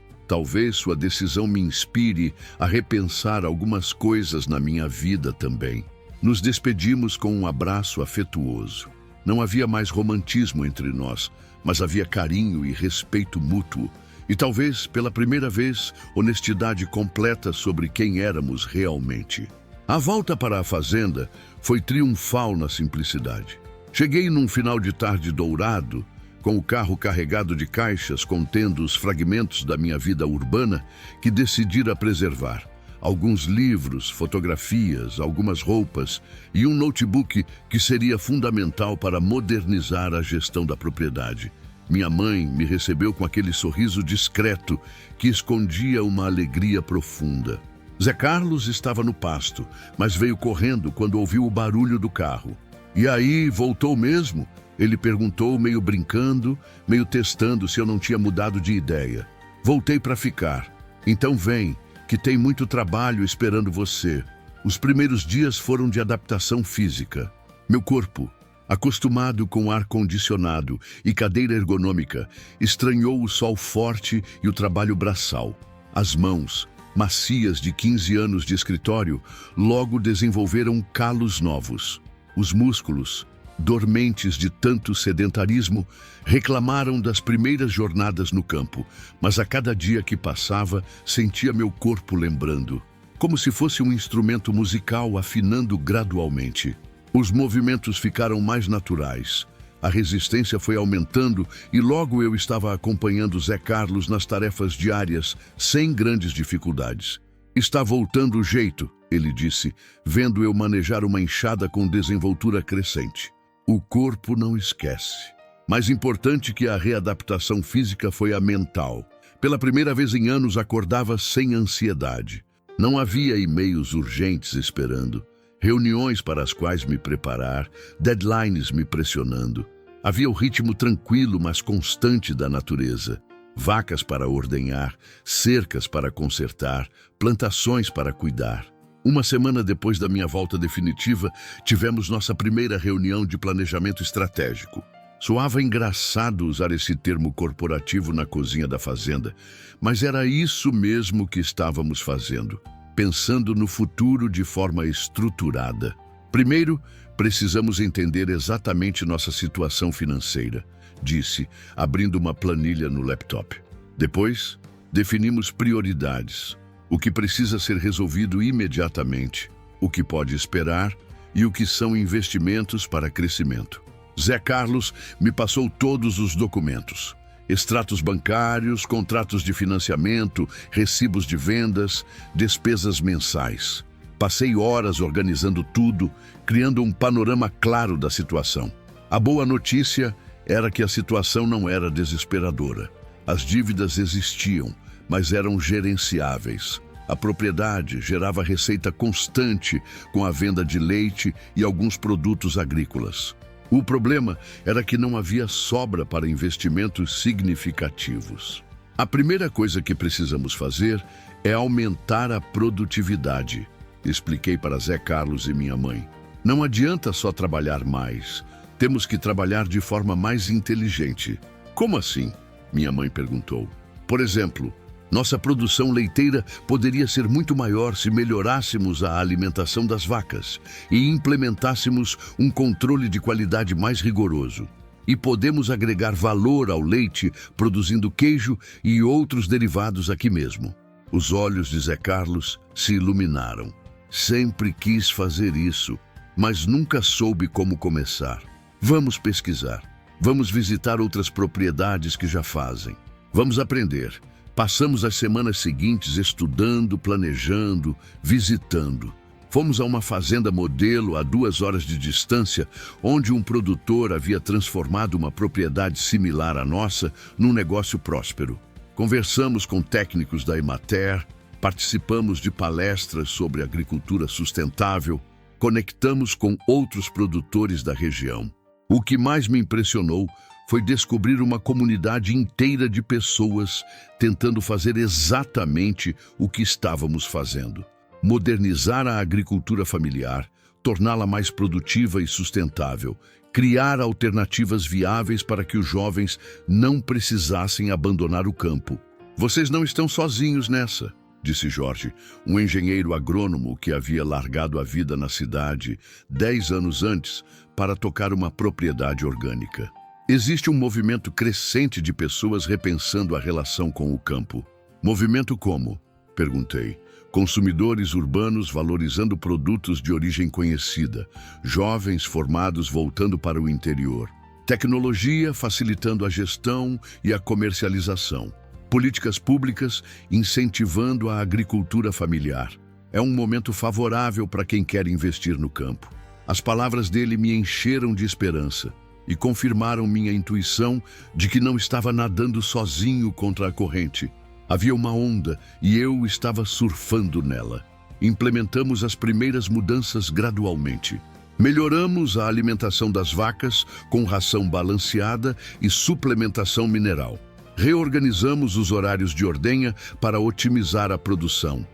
sua decisão me inspire a repensar algumas coisas na minha vida também. Nos despedimos com um abraço afetuoso. Não havia mais romantismo entre nós, mas havia carinho e respeito mútuo. E talvez, pela primeira vez, honestidade completa sobre quem éramos realmente. A volta para a fazenda foi triunfal na simplicidade. Cheguei num final de tarde dourado, com o carro carregado de caixas contendo os fragmentos da minha vida urbana que decidira preservar. Alguns livros, fotografias, algumas roupas e um notebook que seria fundamental para modernizar a gestão da propriedade. Minha mãe me recebeu com aquele sorriso discreto que escondia uma alegria profunda. Zé Carlos estava no pasto, mas veio correndo quando ouviu o barulho do carro. E aí, voltou mesmo? Ele perguntou, meio brincando, meio testando se eu não tinha mudado de ideia. Voltei para ficar. Então vem, que tem muito trabalho esperando você. Os primeiros dias foram de adaptação física. Meu corpo, acostumado com ar-condicionado e cadeira ergonômica, estranhou o sol forte e o trabalho braçal. As mãos, macias de 15 anos de escritório, logo desenvolveram calos novos. Os músculos, dormentes de tanto sedentarismo, reclamaram das primeiras jornadas no campo, mas a cada dia que passava, sentia meu corpo lembrando, como se fosse um instrumento musical afinando gradualmente. Os movimentos ficaram mais naturais. A resistência foi aumentando e logo eu estava acompanhando Zé Carlos nas tarefas diárias, sem grandes dificuldades. Está voltando o jeito, ele disse, vendo eu manejar uma enxada com desenvoltura crescente. O corpo não esquece. Mais importante que a readaptação física foi a mental. Pela primeira vez em anos acordava sem ansiedade. Não havia e-mails urgentes esperando, reuniões para as quais me preparar, deadlines me pressionando. Havia o ritmo tranquilo, mas constante da natureza. Vacas para ordenhar, cercas para consertar, plantações para cuidar. Uma semana depois da minha volta definitiva, tivemos nossa primeira reunião de planejamento estratégico. Soava engraçado usar esse termo corporativo na cozinha da fazenda, mas era isso mesmo que estávamos fazendo, pensando no futuro de forma estruturada. Primeiro, precisamos entender exatamente nossa situação financeira, disse, abrindo uma planilha no laptop. Depois, definimos prioridades. O que precisa ser resolvido imediatamente, o que pode esperar e o que são investimentos para crescimento. Zé Carlos me passou todos os documentos. Extratos bancários, contratos de financiamento, recibos de vendas, despesas mensais. Passei horas organizando tudo, criando um panorama claro da situação. A boa notícia era que a situação não era desesperadora. As dívidas existiam, mas eram gerenciáveis. A propriedade gerava receita constante com a venda de leite e alguns produtos agrícolas. O problema era que não havia sobra para investimentos significativos. A primeira coisa que precisamos fazer é aumentar a produtividade, expliquei para Zé Carlos e minha mãe. Não adianta só trabalhar mais, temos que trabalhar de forma mais inteligente. Como assim? Minha mãe perguntou. Por exemplo, nossa produção leiteira poderia ser muito maior se melhorássemos a alimentação das vacas e implementássemos um controle de qualidade mais rigoroso. E podemos agregar valor ao leite produzindo queijo e outros derivados aqui mesmo. Os olhos de Zé Carlos se iluminaram. Sempre quis fazer isso, mas nunca soube como começar. Vamos pesquisar. Vamos visitar outras propriedades que já fazem. Vamos aprender. Passamos as semanas seguintes estudando, planejando, visitando. Fomos a uma fazenda modelo a 2 horas de distância, onde um produtor havia transformado uma propriedade similar à nossa num negócio próspero. Conversamos com técnicos da Emater, participamos de palestras sobre agricultura sustentável, conectamos com outros produtores da região. O que mais me impressionou foi descobrir uma comunidade inteira de pessoas tentando fazer exatamente o que estávamos fazendo. Modernizar a agricultura familiar, torná-la mais produtiva e sustentável, criar alternativas viáveis para que os jovens não precisassem abandonar o campo. Vocês não estão sozinhos nessa, disse Jorge, um engenheiro agrônomo que havia largado a vida na cidade 10 anos antes para tocar uma propriedade orgânica. Existe um movimento crescente de pessoas repensando a relação com o campo. Movimento como? Perguntei. Consumidores urbanos valorizando produtos de origem conhecida, jovens formados voltando para o interior, tecnologia facilitando a gestão e a comercialização, políticas públicas incentivando a agricultura familiar. É um momento favorável para quem quer investir no campo. As palavras dele me encheram de esperança e confirmaram minha intuição de que não estava nadando sozinho contra a corrente. Havia uma onda e eu estava surfando nela. Implementamos as primeiras mudanças gradualmente. Melhoramos a alimentação das vacas com ração balanceada e suplementação mineral. Reorganizamos os horários de ordenha para otimizar a produção.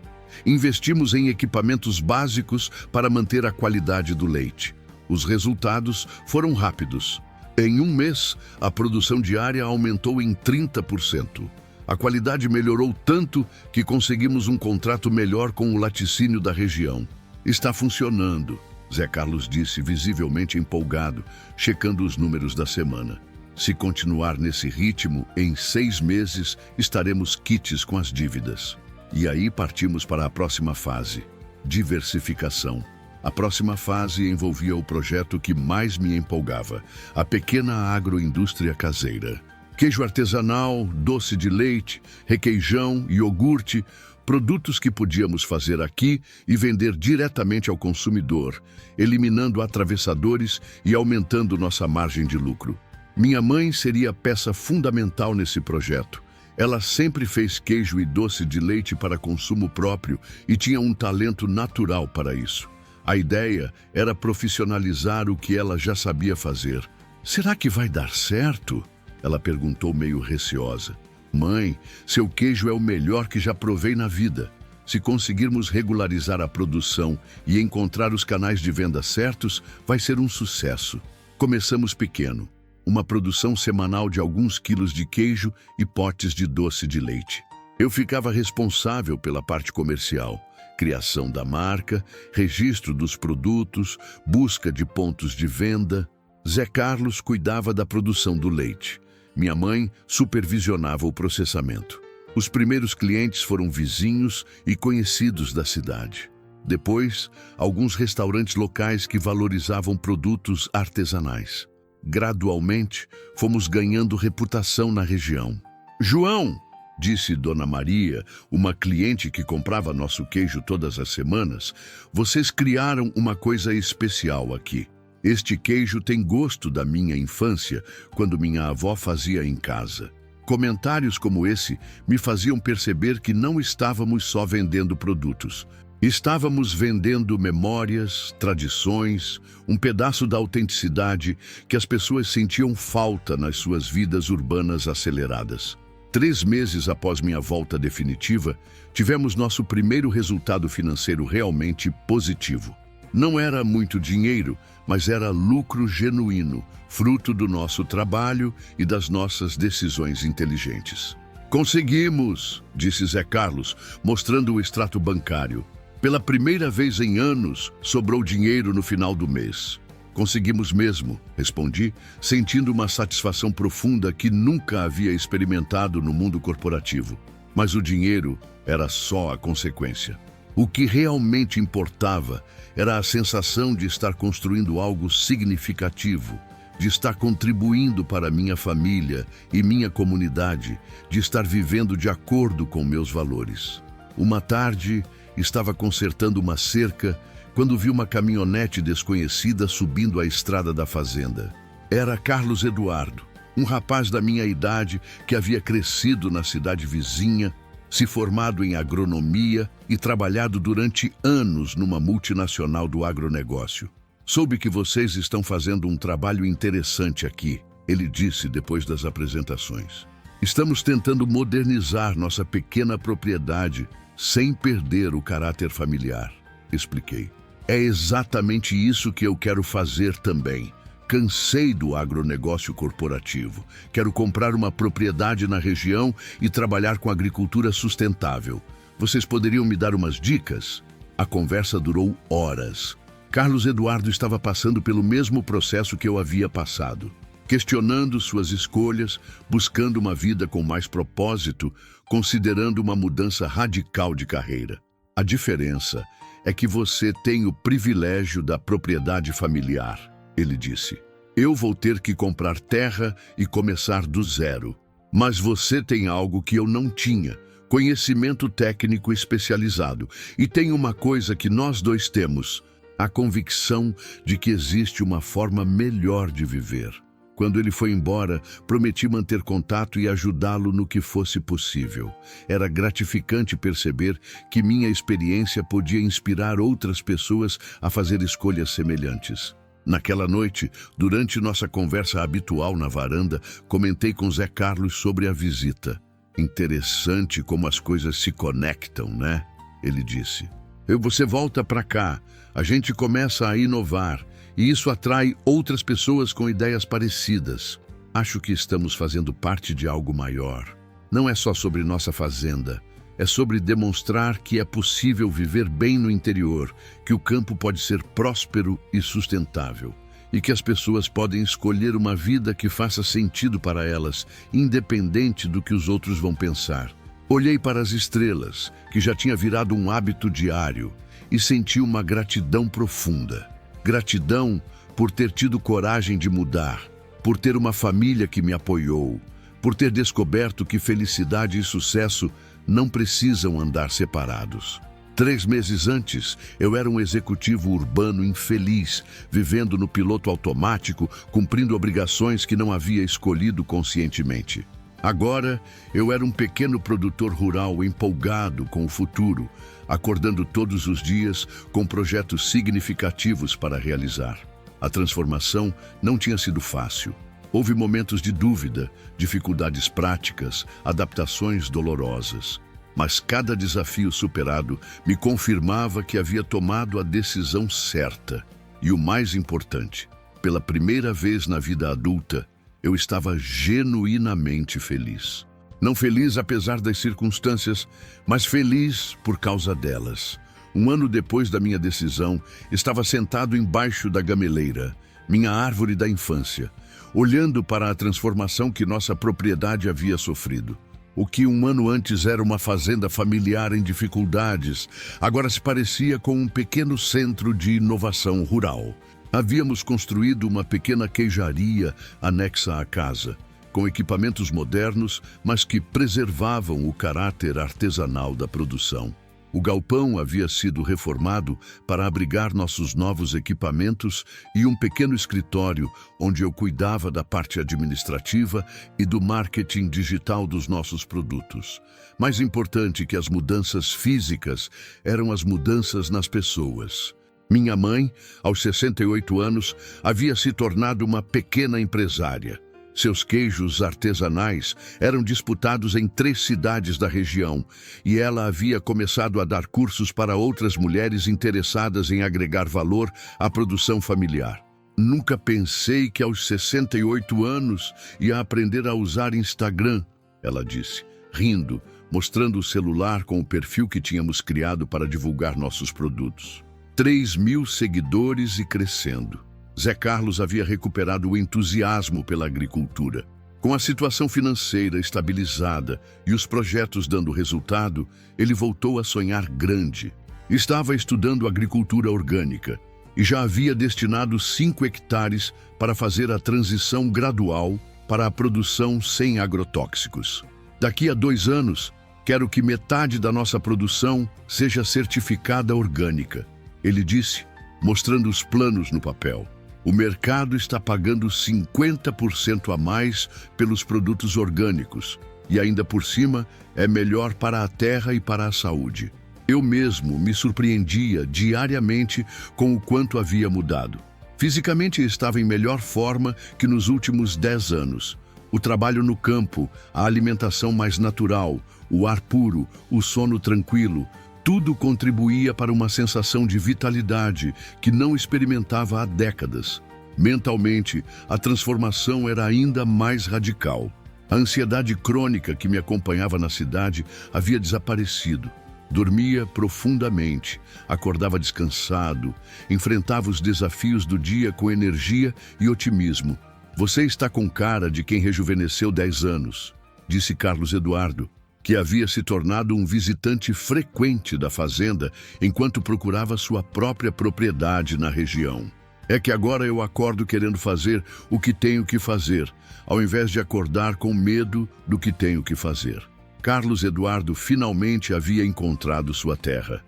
Investimos em equipamentos básicos para manter a qualidade do leite. Os resultados foram rápidos. Em 1 mês, a produção diária aumentou em 30%. A qualidade melhorou tanto que conseguimos um contrato melhor com o laticínio da região. Está funcionando, Zé Carlos disse, visivelmente empolgado, checando os números da semana. Se continuar nesse ritmo, em 6 meses estaremos quites com as dívidas. E aí partimos para a próxima fase, diversificação. A próxima fase envolvia o projeto que mais me empolgava, a pequena agroindústria caseira. Queijo artesanal, doce de leite, requeijão, iogurte, produtos que podíamos fazer aqui e vender diretamente ao consumidor, eliminando atravessadores e aumentando nossa margem de lucro. Minha mãe seria a peça fundamental nesse projeto. Ela sempre fez queijo e doce de leite para consumo próprio e tinha um talento natural para isso. A ideia era profissionalizar o que ela já sabia fazer. Será que vai dar certo? Ela perguntou meio receosa. Mãe, seu queijo é o melhor que já provei na vida. Se conseguirmos regularizar a produção e encontrar os canais de venda certos, vai ser um sucesso. Começamos pequeno. Uma produção semanal de alguns quilos de queijo e potes de doce de leite. Eu ficava responsável pela parte comercial. Criação da marca, registro dos produtos, busca de pontos de venda. Zé Carlos cuidava da produção do leite. Minha mãe supervisionava o processamento. Os primeiros clientes foram vizinhos e conhecidos da cidade. Depois, alguns restaurantes locais que valorizavam produtos artesanais. Gradualmente, fomos ganhando reputação na região. João, disse Dona Maria, uma cliente que comprava nosso queijo todas as semanas, vocês criaram uma coisa especial aqui. Este queijo tem gosto da minha infância, quando minha avó fazia em casa. Comentários como esse me faziam perceber que não estávamos só vendendo produtos. Estávamos vendendo memórias, tradições, um pedaço da autenticidade que as pessoas sentiam falta nas suas vidas urbanas aceleradas. 3 meses após minha volta definitiva, tivemos nosso primeiro resultado financeiro realmente positivo. Não era muito dinheiro, mas era lucro genuíno, fruto do nosso trabalho e das nossas decisões inteligentes. Conseguimos, disse Zé Carlos, mostrando o extrato bancário. Pela primeira vez em anos, sobrou dinheiro no final do mês. Conseguimos mesmo, respondi, sentindo uma satisfação profunda que nunca havia experimentado no mundo corporativo. Mas o dinheiro era só a consequência. O que realmente importava era a sensação de estar construindo algo significativo, de estar contribuindo para minha família e minha comunidade, de estar vivendo de acordo com meus valores. Uma tarde, estava consertando uma cerca quando vi uma caminhonete desconhecida subindo a estrada da fazenda. Era Carlos Eduardo, um rapaz da minha idade que havia crescido na cidade vizinha, se formado em agronomia e trabalhado durante anos numa multinacional do agronegócio. Soube que vocês estão fazendo um trabalho interessante aqui, ele disse depois das apresentações. Estamos tentando modernizar nossa pequena propriedade sem perder o caráter familiar, expliquei. É exatamente isso que eu quero fazer também. Cansei do agronegócio corporativo. Quero comprar uma propriedade na região e trabalhar com agricultura sustentável. Vocês poderiam me dar umas dicas? A conversa durou horas. Carlos Eduardo estava passando pelo mesmo processo que eu havia passado, questionando suas escolhas, buscando uma vida com mais propósito, considerando uma mudança radical de carreira. A diferença é que você tem o privilégio da propriedade familiar, ele disse. Eu vou ter que comprar terra e começar do zero. Mas você tem algo que eu não tinha, conhecimento técnico especializado. E tem uma coisa que nós dois temos, a convicção de que existe uma forma melhor de viver. Quando ele foi embora, prometi manter contato e ajudá-lo no que fosse possível. Era gratificante perceber que minha experiência podia inspirar outras pessoas a fazer escolhas semelhantes. Naquela noite, durante nossa conversa habitual na varanda, comentei com Zé Carlos sobre a visita. Interessante como as coisas se conectam, né? Ele disse. Você volta para cá, a gente começa a inovar, e isso atrai outras pessoas com ideias parecidas. Acho que estamos fazendo parte de algo maior. Não é só sobre nossa fazenda. É sobre demonstrar que é possível viver bem no interior, que o campo pode ser próspero e sustentável, e que as pessoas podem escolher uma vida que faça sentido para elas, independente do que os outros vão pensar. Olhei para as estrelas, que já tinha virado um hábito diário, e senti uma gratidão profunda. Gratidão por ter tido coragem de mudar, por ter uma família que me apoiou, por ter descoberto que felicidade e sucesso não precisam andar separados. 3 meses antes, eu era um executivo urbano infeliz, vivendo no piloto automático, cumprindo obrigações que não havia escolhido conscientemente. Agora, eu era um pequeno produtor rural empolgado com o futuro, acordando todos os dias com projetos significativos para realizar. A transformação não tinha sido fácil. Houve momentos de dúvida, dificuldades práticas, adaptações dolorosas. Mas cada desafio superado me confirmava que havia tomado a decisão certa. E o mais importante, pela primeira vez na vida adulta, eu estava genuinamente feliz. Não feliz apesar das circunstâncias, mas feliz por causa delas. 1 ano depois da minha decisão, estava sentado embaixo da gameleira, minha árvore da infância, olhando para a transformação que nossa propriedade havia sofrido. O que 1 ano antes era uma fazenda familiar em dificuldades, agora se parecia com um pequeno centro de inovação rural. Havíamos construído uma pequena queijaria anexa à casa, com equipamentos modernos, mas que preservavam o caráter artesanal da produção. O galpão havia sido reformado para abrigar nossos novos equipamentos e um pequeno escritório onde eu cuidava da parte administrativa e do marketing digital dos nossos produtos. Mais importante que as mudanças físicas eram as mudanças nas pessoas. Minha mãe, aos 68 anos, havia se tornado uma pequena empresária. Seus queijos artesanais eram disputados em 3 cidades da região e ela havia começado a dar cursos para outras mulheres interessadas em agregar valor à produção familiar. Nunca pensei que aos 68 anos ia aprender a usar Instagram, ela disse, rindo, mostrando o celular com o perfil que tínhamos criado para divulgar nossos produtos. 3.000 seguidores e crescendo. Zé Carlos havia recuperado o entusiasmo pela agricultura. Com a situação financeira estabilizada e os projetos dando resultado, ele voltou a sonhar grande. Estava estudando agricultura orgânica e já havia destinado 5 hectares para fazer a transição gradual para a produção sem agrotóxicos. Daqui a 2 anos, quero que metade da nossa produção seja certificada orgânica, ele disse, mostrando os planos no papel. O mercado está pagando 50% a mais pelos produtos orgânicos e ainda por cima é melhor para a terra e para a saúde. Eu mesmo me surpreendia diariamente com o quanto havia mudado. Fisicamente estava em melhor forma que nos últimos 10 anos. O trabalho no campo, a alimentação mais natural, o ar puro, o sono tranquilo, tudo contribuía para uma sensação de vitalidade que não experimentava há décadas. Mentalmente, a transformação era ainda mais radical. A ansiedade crônica que me acompanhava na cidade havia desaparecido. Dormia profundamente, acordava descansado, enfrentava os desafios do dia com energia e otimismo. Você está com cara de quem rejuvenesceu 10 anos, disse Carlos Eduardo, que havia se tornado um visitante frequente da fazenda enquanto procurava sua própria propriedade na região. É que agora eu acordo querendo fazer o que tenho que fazer, ao invés de acordar com medo do que tenho que fazer. Carlos Eduardo finalmente havia encontrado sua terra.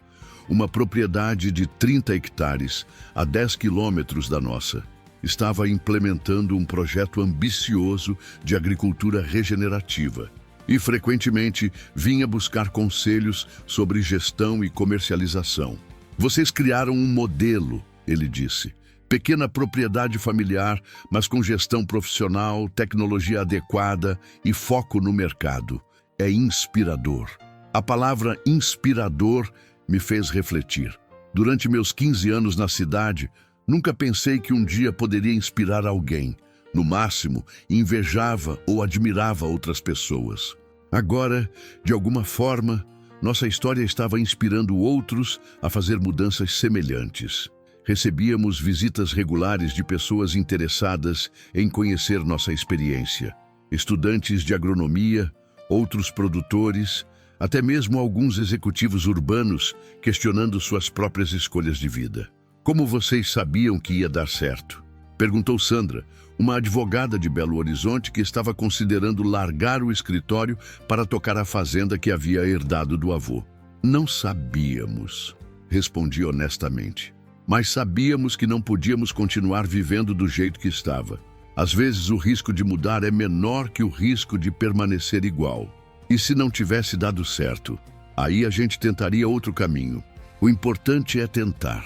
Uma propriedade de 30 hectares, a 10 quilômetros da nossa. Estava implementando um projeto ambicioso de agricultura regenerativa e, frequentemente, vinha buscar conselhos sobre gestão e comercialização. Vocês criaram um modelo, ele disse. Pequena propriedade familiar, mas com gestão profissional, tecnologia adequada e foco no mercado. É inspirador. A palavra inspirador me fez refletir. Durante meus 15 anos na cidade, nunca pensei que um dia poderia inspirar alguém. No máximo, invejava ou admirava outras pessoas. Agora, de alguma forma, nossa história estava inspirando outros a fazer mudanças semelhantes. Recebíamos visitas regulares de pessoas interessadas em conhecer nossa experiência. Estudantes de agronomia, outros produtores, até mesmo alguns executivos urbanos questionando suas próprias escolhas de vida. Como vocês sabiam que ia dar certo? Perguntou Sandra, uma advogada de Belo Horizonte que estava considerando largar o escritório para tocar a fazenda que havia herdado do avô. Não sabíamos, respondi honestamente. Mas sabíamos que não podíamos continuar vivendo do jeito que estava. Às vezes o risco de mudar é menor que o risco de permanecer igual. E se não tivesse dado certo, aí a gente tentaria outro caminho. O importante é tentar.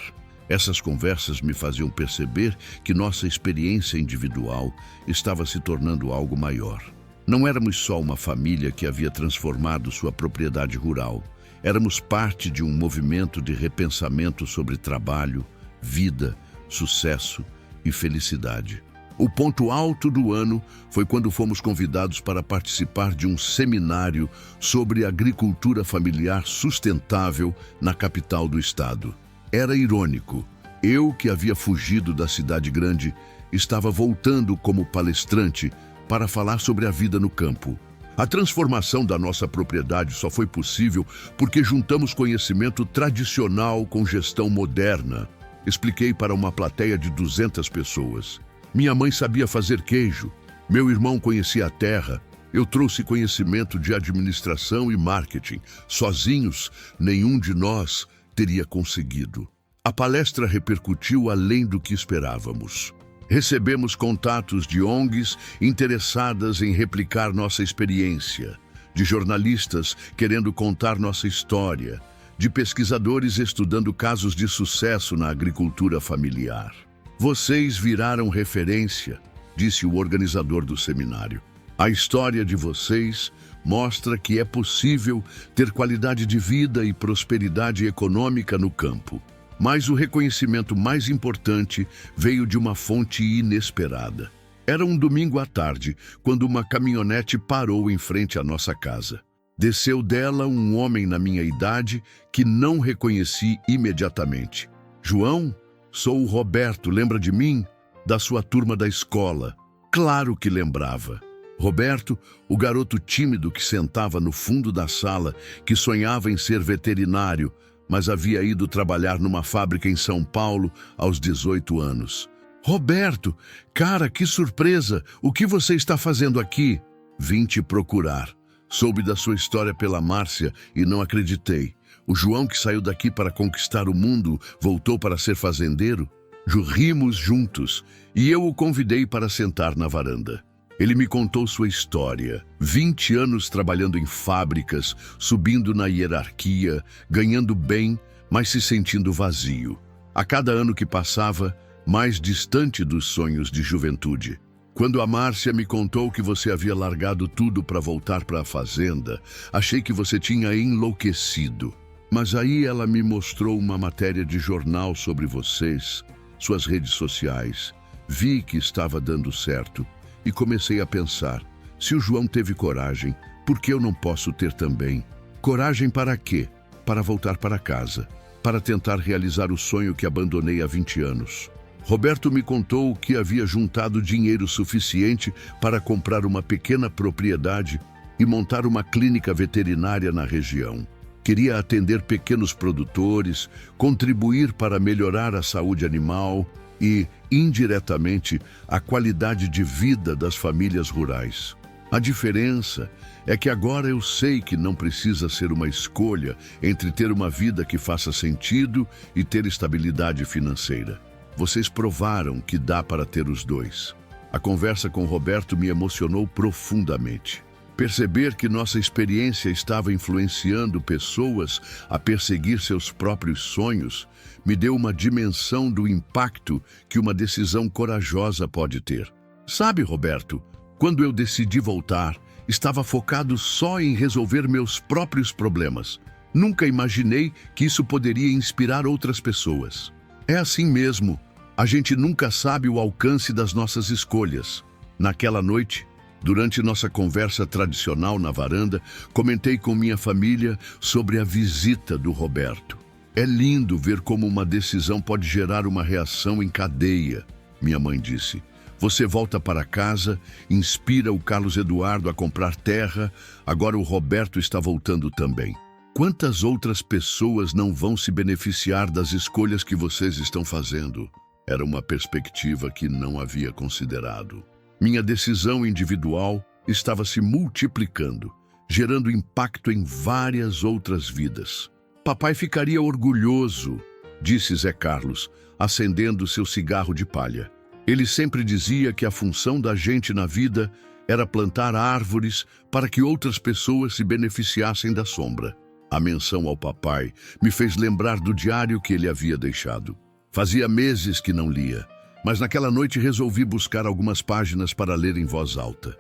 Essas conversas me faziam perceber que nossa experiência individual estava se tornando algo maior. Não éramos só uma família que havia transformado sua propriedade rural. Éramos parte de um movimento de repensamento sobre trabalho, vida, sucesso e felicidade. O ponto alto do ano foi quando fomos convidados para participar de um seminário sobre agricultura familiar sustentável na capital do estado. Era irônico. Eu, que havia fugido da cidade grande, estava voltando como palestrante para falar sobre a vida no campo. A transformação da nossa propriedade só foi possível porque juntamos conhecimento tradicional com gestão moderna. Expliquei para uma plateia de 200 pessoas. Minha mãe sabia fazer queijo, meu irmão conhecia a terra, eu trouxe conhecimento de administração e marketing. Sozinhos, nenhum de nós teria conseguido. A palestra repercutiu além do que esperávamos. Recebemos contatos de ONGs interessadas em replicar nossa experiência, de jornalistas querendo contar nossa história, de pesquisadores estudando casos de sucesso na agricultura familiar. Vocês viraram referência, disse o organizador do seminário. A história de vocês mostra que é possível ter qualidade de vida e prosperidade econômica no campo. Mas o reconhecimento mais importante veio de uma fonte inesperada. Era um domingo à tarde, quando uma caminhonete parou em frente à nossa casa. Desceu dela um homem na minha idade que não reconheci imediatamente. João, sou o Roberto, lembra de mim? Da sua turma da escola. Claro que lembrava. Roberto, o garoto tímido que sentava no fundo da sala, que sonhava em ser veterinário, mas havia ido trabalhar numa fábrica em São Paulo aos 18 anos. Roberto, cara, que surpresa! O que você está fazendo aqui? Vim te procurar. Soube da sua história pela Márcia e não acreditei. O João que saiu daqui para conquistar o mundo voltou para ser fazendeiro? Rimos juntos e eu o convidei para sentar na varanda. Ele me contou sua história. 20 anos trabalhando em fábricas, subindo na hierarquia, ganhando bem, mas se sentindo vazio. A cada ano que passava, mais distante dos sonhos de juventude. Quando a Márcia me contou que você havia largado tudo para voltar para a fazenda, achei que você tinha enlouquecido. Mas aí ela me mostrou uma matéria de jornal sobre vocês, suas redes sociais. Vi que estava dando certo e comecei a pensar, se o João teve coragem, por que eu não posso ter também? Coragem para quê? Para voltar para casa, para tentar realizar o sonho que abandonei há 20 anos. Roberto me contou que havia juntado dinheiro suficiente para comprar uma pequena propriedade e montar uma clínica veterinária na região. Queria atender pequenos produtores, contribuir para melhorar a saúde animal e, indiretamente, a qualidade de vida das famílias rurais. A diferença é que agora eu sei que não precisa ser uma escolha entre ter uma vida que faça sentido e ter estabilidade financeira. Vocês provaram que dá para ter os dois. A conversa com Roberto me emocionou profundamente. Perceber que nossa experiência estava influenciando pessoas a perseguir seus próprios sonhos me deu uma dimensão do impacto que uma decisão corajosa pode ter. Sabe, Roberto, quando eu decidi voltar, estava focado só em resolver meus próprios problemas. Nunca imaginei que isso poderia inspirar outras pessoas. É assim mesmo, a gente nunca sabe o alcance das nossas escolhas. Naquela noite, durante nossa conversa tradicional na varanda, comentei com minha família sobre a visita do Roberto. É lindo ver como uma decisão pode gerar uma reação em cadeia, minha mãe disse. Você volta para casa, inspira o Carlos Eduardo a comprar terra, agora o Roberto está voltando também. Quantas outras pessoas não vão se beneficiar das escolhas que vocês estão fazendo? Era uma perspectiva que não havia considerado. Minha decisão individual estava se multiplicando, gerando impacto em várias outras vidas. Papai ficaria orgulhoso, disse Zé Carlos, acendendo seu cigarro de palha. Ele sempre dizia que a função da gente na vida era plantar árvores para que outras pessoas se beneficiassem da sombra. A menção ao papai me fez lembrar do diário que ele havia deixado. Fazia meses que não lia, mas naquela noite resolvi buscar algumas páginas para ler em voz alta.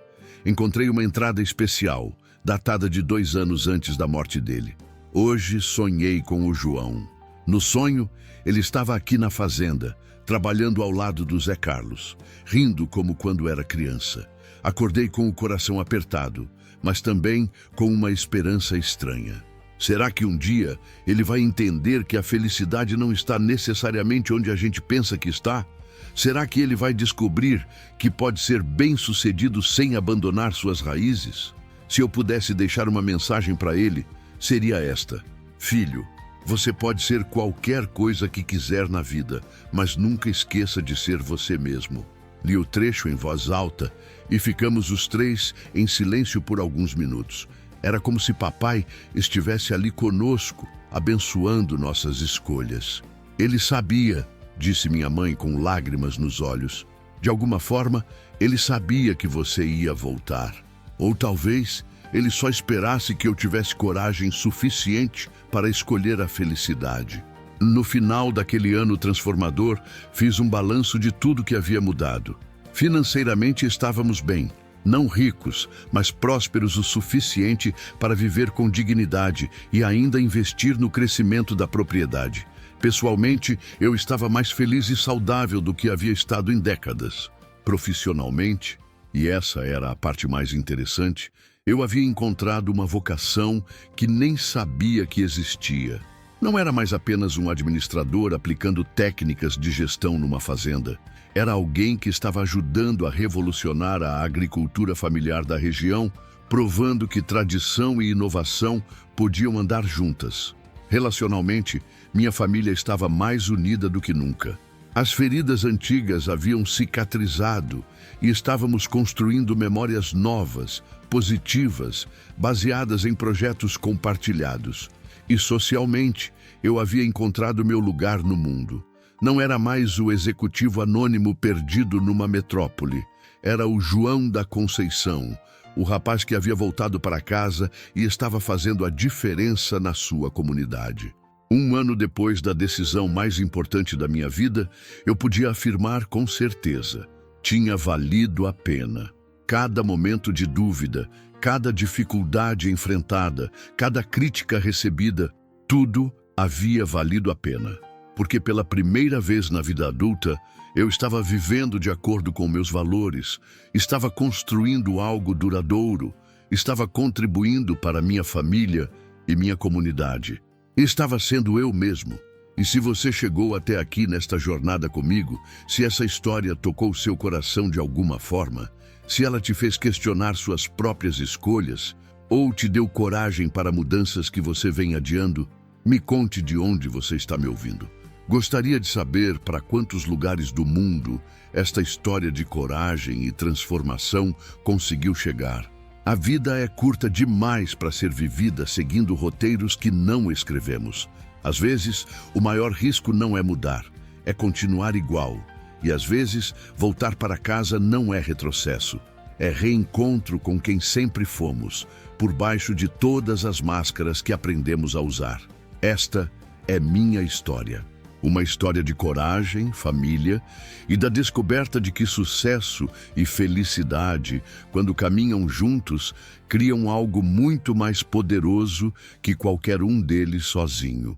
Encontrei uma entrada especial, datada de 2 anos antes da morte dele. Hoje sonhei com o João. No sonho, ele estava aqui na fazenda, trabalhando ao lado do Zé Carlos, rindo como quando era criança. Acordei com o coração apertado, mas também com uma esperança estranha. Será que um dia ele vai entender que a felicidade não está necessariamente onde a gente pensa que está? Será que ele vai descobrir que pode ser bem-sucedido sem abandonar suas raízes? Se eu pudesse deixar uma mensagem para ele, seria esta: filho, você pode ser qualquer coisa que quiser na vida, mas nunca esqueça de ser você mesmo. Li o trecho em voz alta e ficamos os 3 em silêncio por alguns minutos. Era como se papai estivesse ali conosco, abençoando nossas escolhas. Ele sabia, disse minha mãe com lágrimas nos olhos. De alguma forma, ele sabia que você ia voltar. Ou talvez ele só esperasse que eu tivesse coragem suficiente para escolher a felicidade. No final daquele ano transformador, fiz um balanço de tudo que havia mudado. Financeiramente estávamos bem, não ricos, mas prósperos o suficiente para viver com dignidade e ainda investir no crescimento da propriedade. Pessoalmente, eu estava mais feliz e saudável do que havia estado em décadas. Profissionalmente, e essa era a parte mais interessante, eu havia encontrado uma vocação que nem sabia que existia. Não era mais apenas um administrador aplicando técnicas de gestão numa fazenda. Era alguém que estava ajudando a revolucionar a agricultura familiar da região, provando que tradição e inovação podiam andar juntas. Relacionalmente, minha família estava mais unida do que nunca. As feridas antigas haviam cicatrizado e estávamos construindo memórias novas, positivas, baseadas em projetos compartilhados. E socialmente, eu havia encontrado meu lugar no mundo. Não era mais o executivo anônimo perdido numa metrópole. Era o João da Conceição, o rapaz que havia voltado para casa e estava fazendo a diferença na sua comunidade. Um ano depois da decisão mais importante da minha vida, eu podia afirmar com certeza: tinha valido a pena. Cada momento de dúvida, cada dificuldade enfrentada, cada crítica recebida, tudo havia valido a pena. Porque pela primeira vez na vida adulta, eu estava vivendo de acordo com meus valores, estava construindo algo duradouro, estava contribuindo para minha família e minha comunidade. Estava sendo eu mesmo. E se você chegou até aqui nesta jornada comigo, se essa história tocou seu coração de alguma forma, se ela te fez questionar suas próprias escolhas, ou te deu coragem para mudanças que você vem adiando, me conte de onde você está me ouvindo. Gostaria de saber para quantos lugares do mundo esta história de coragem e transformação conseguiu chegar. A vida é curta demais para ser vivida seguindo roteiros que não escrevemos. Às vezes, o maior risco não é mudar, é continuar igual. E às vezes, voltar para casa não é retrocesso, é reencontro com quem sempre fomos, por baixo de todas as máscaras que aprendemos a usar. Esta é minha história. Uma história de coragem, família e da descoberta de que sucesso e felicidade, quando caminham juntos, criam algo muito mais poderoso que qualquer um deles sozinho.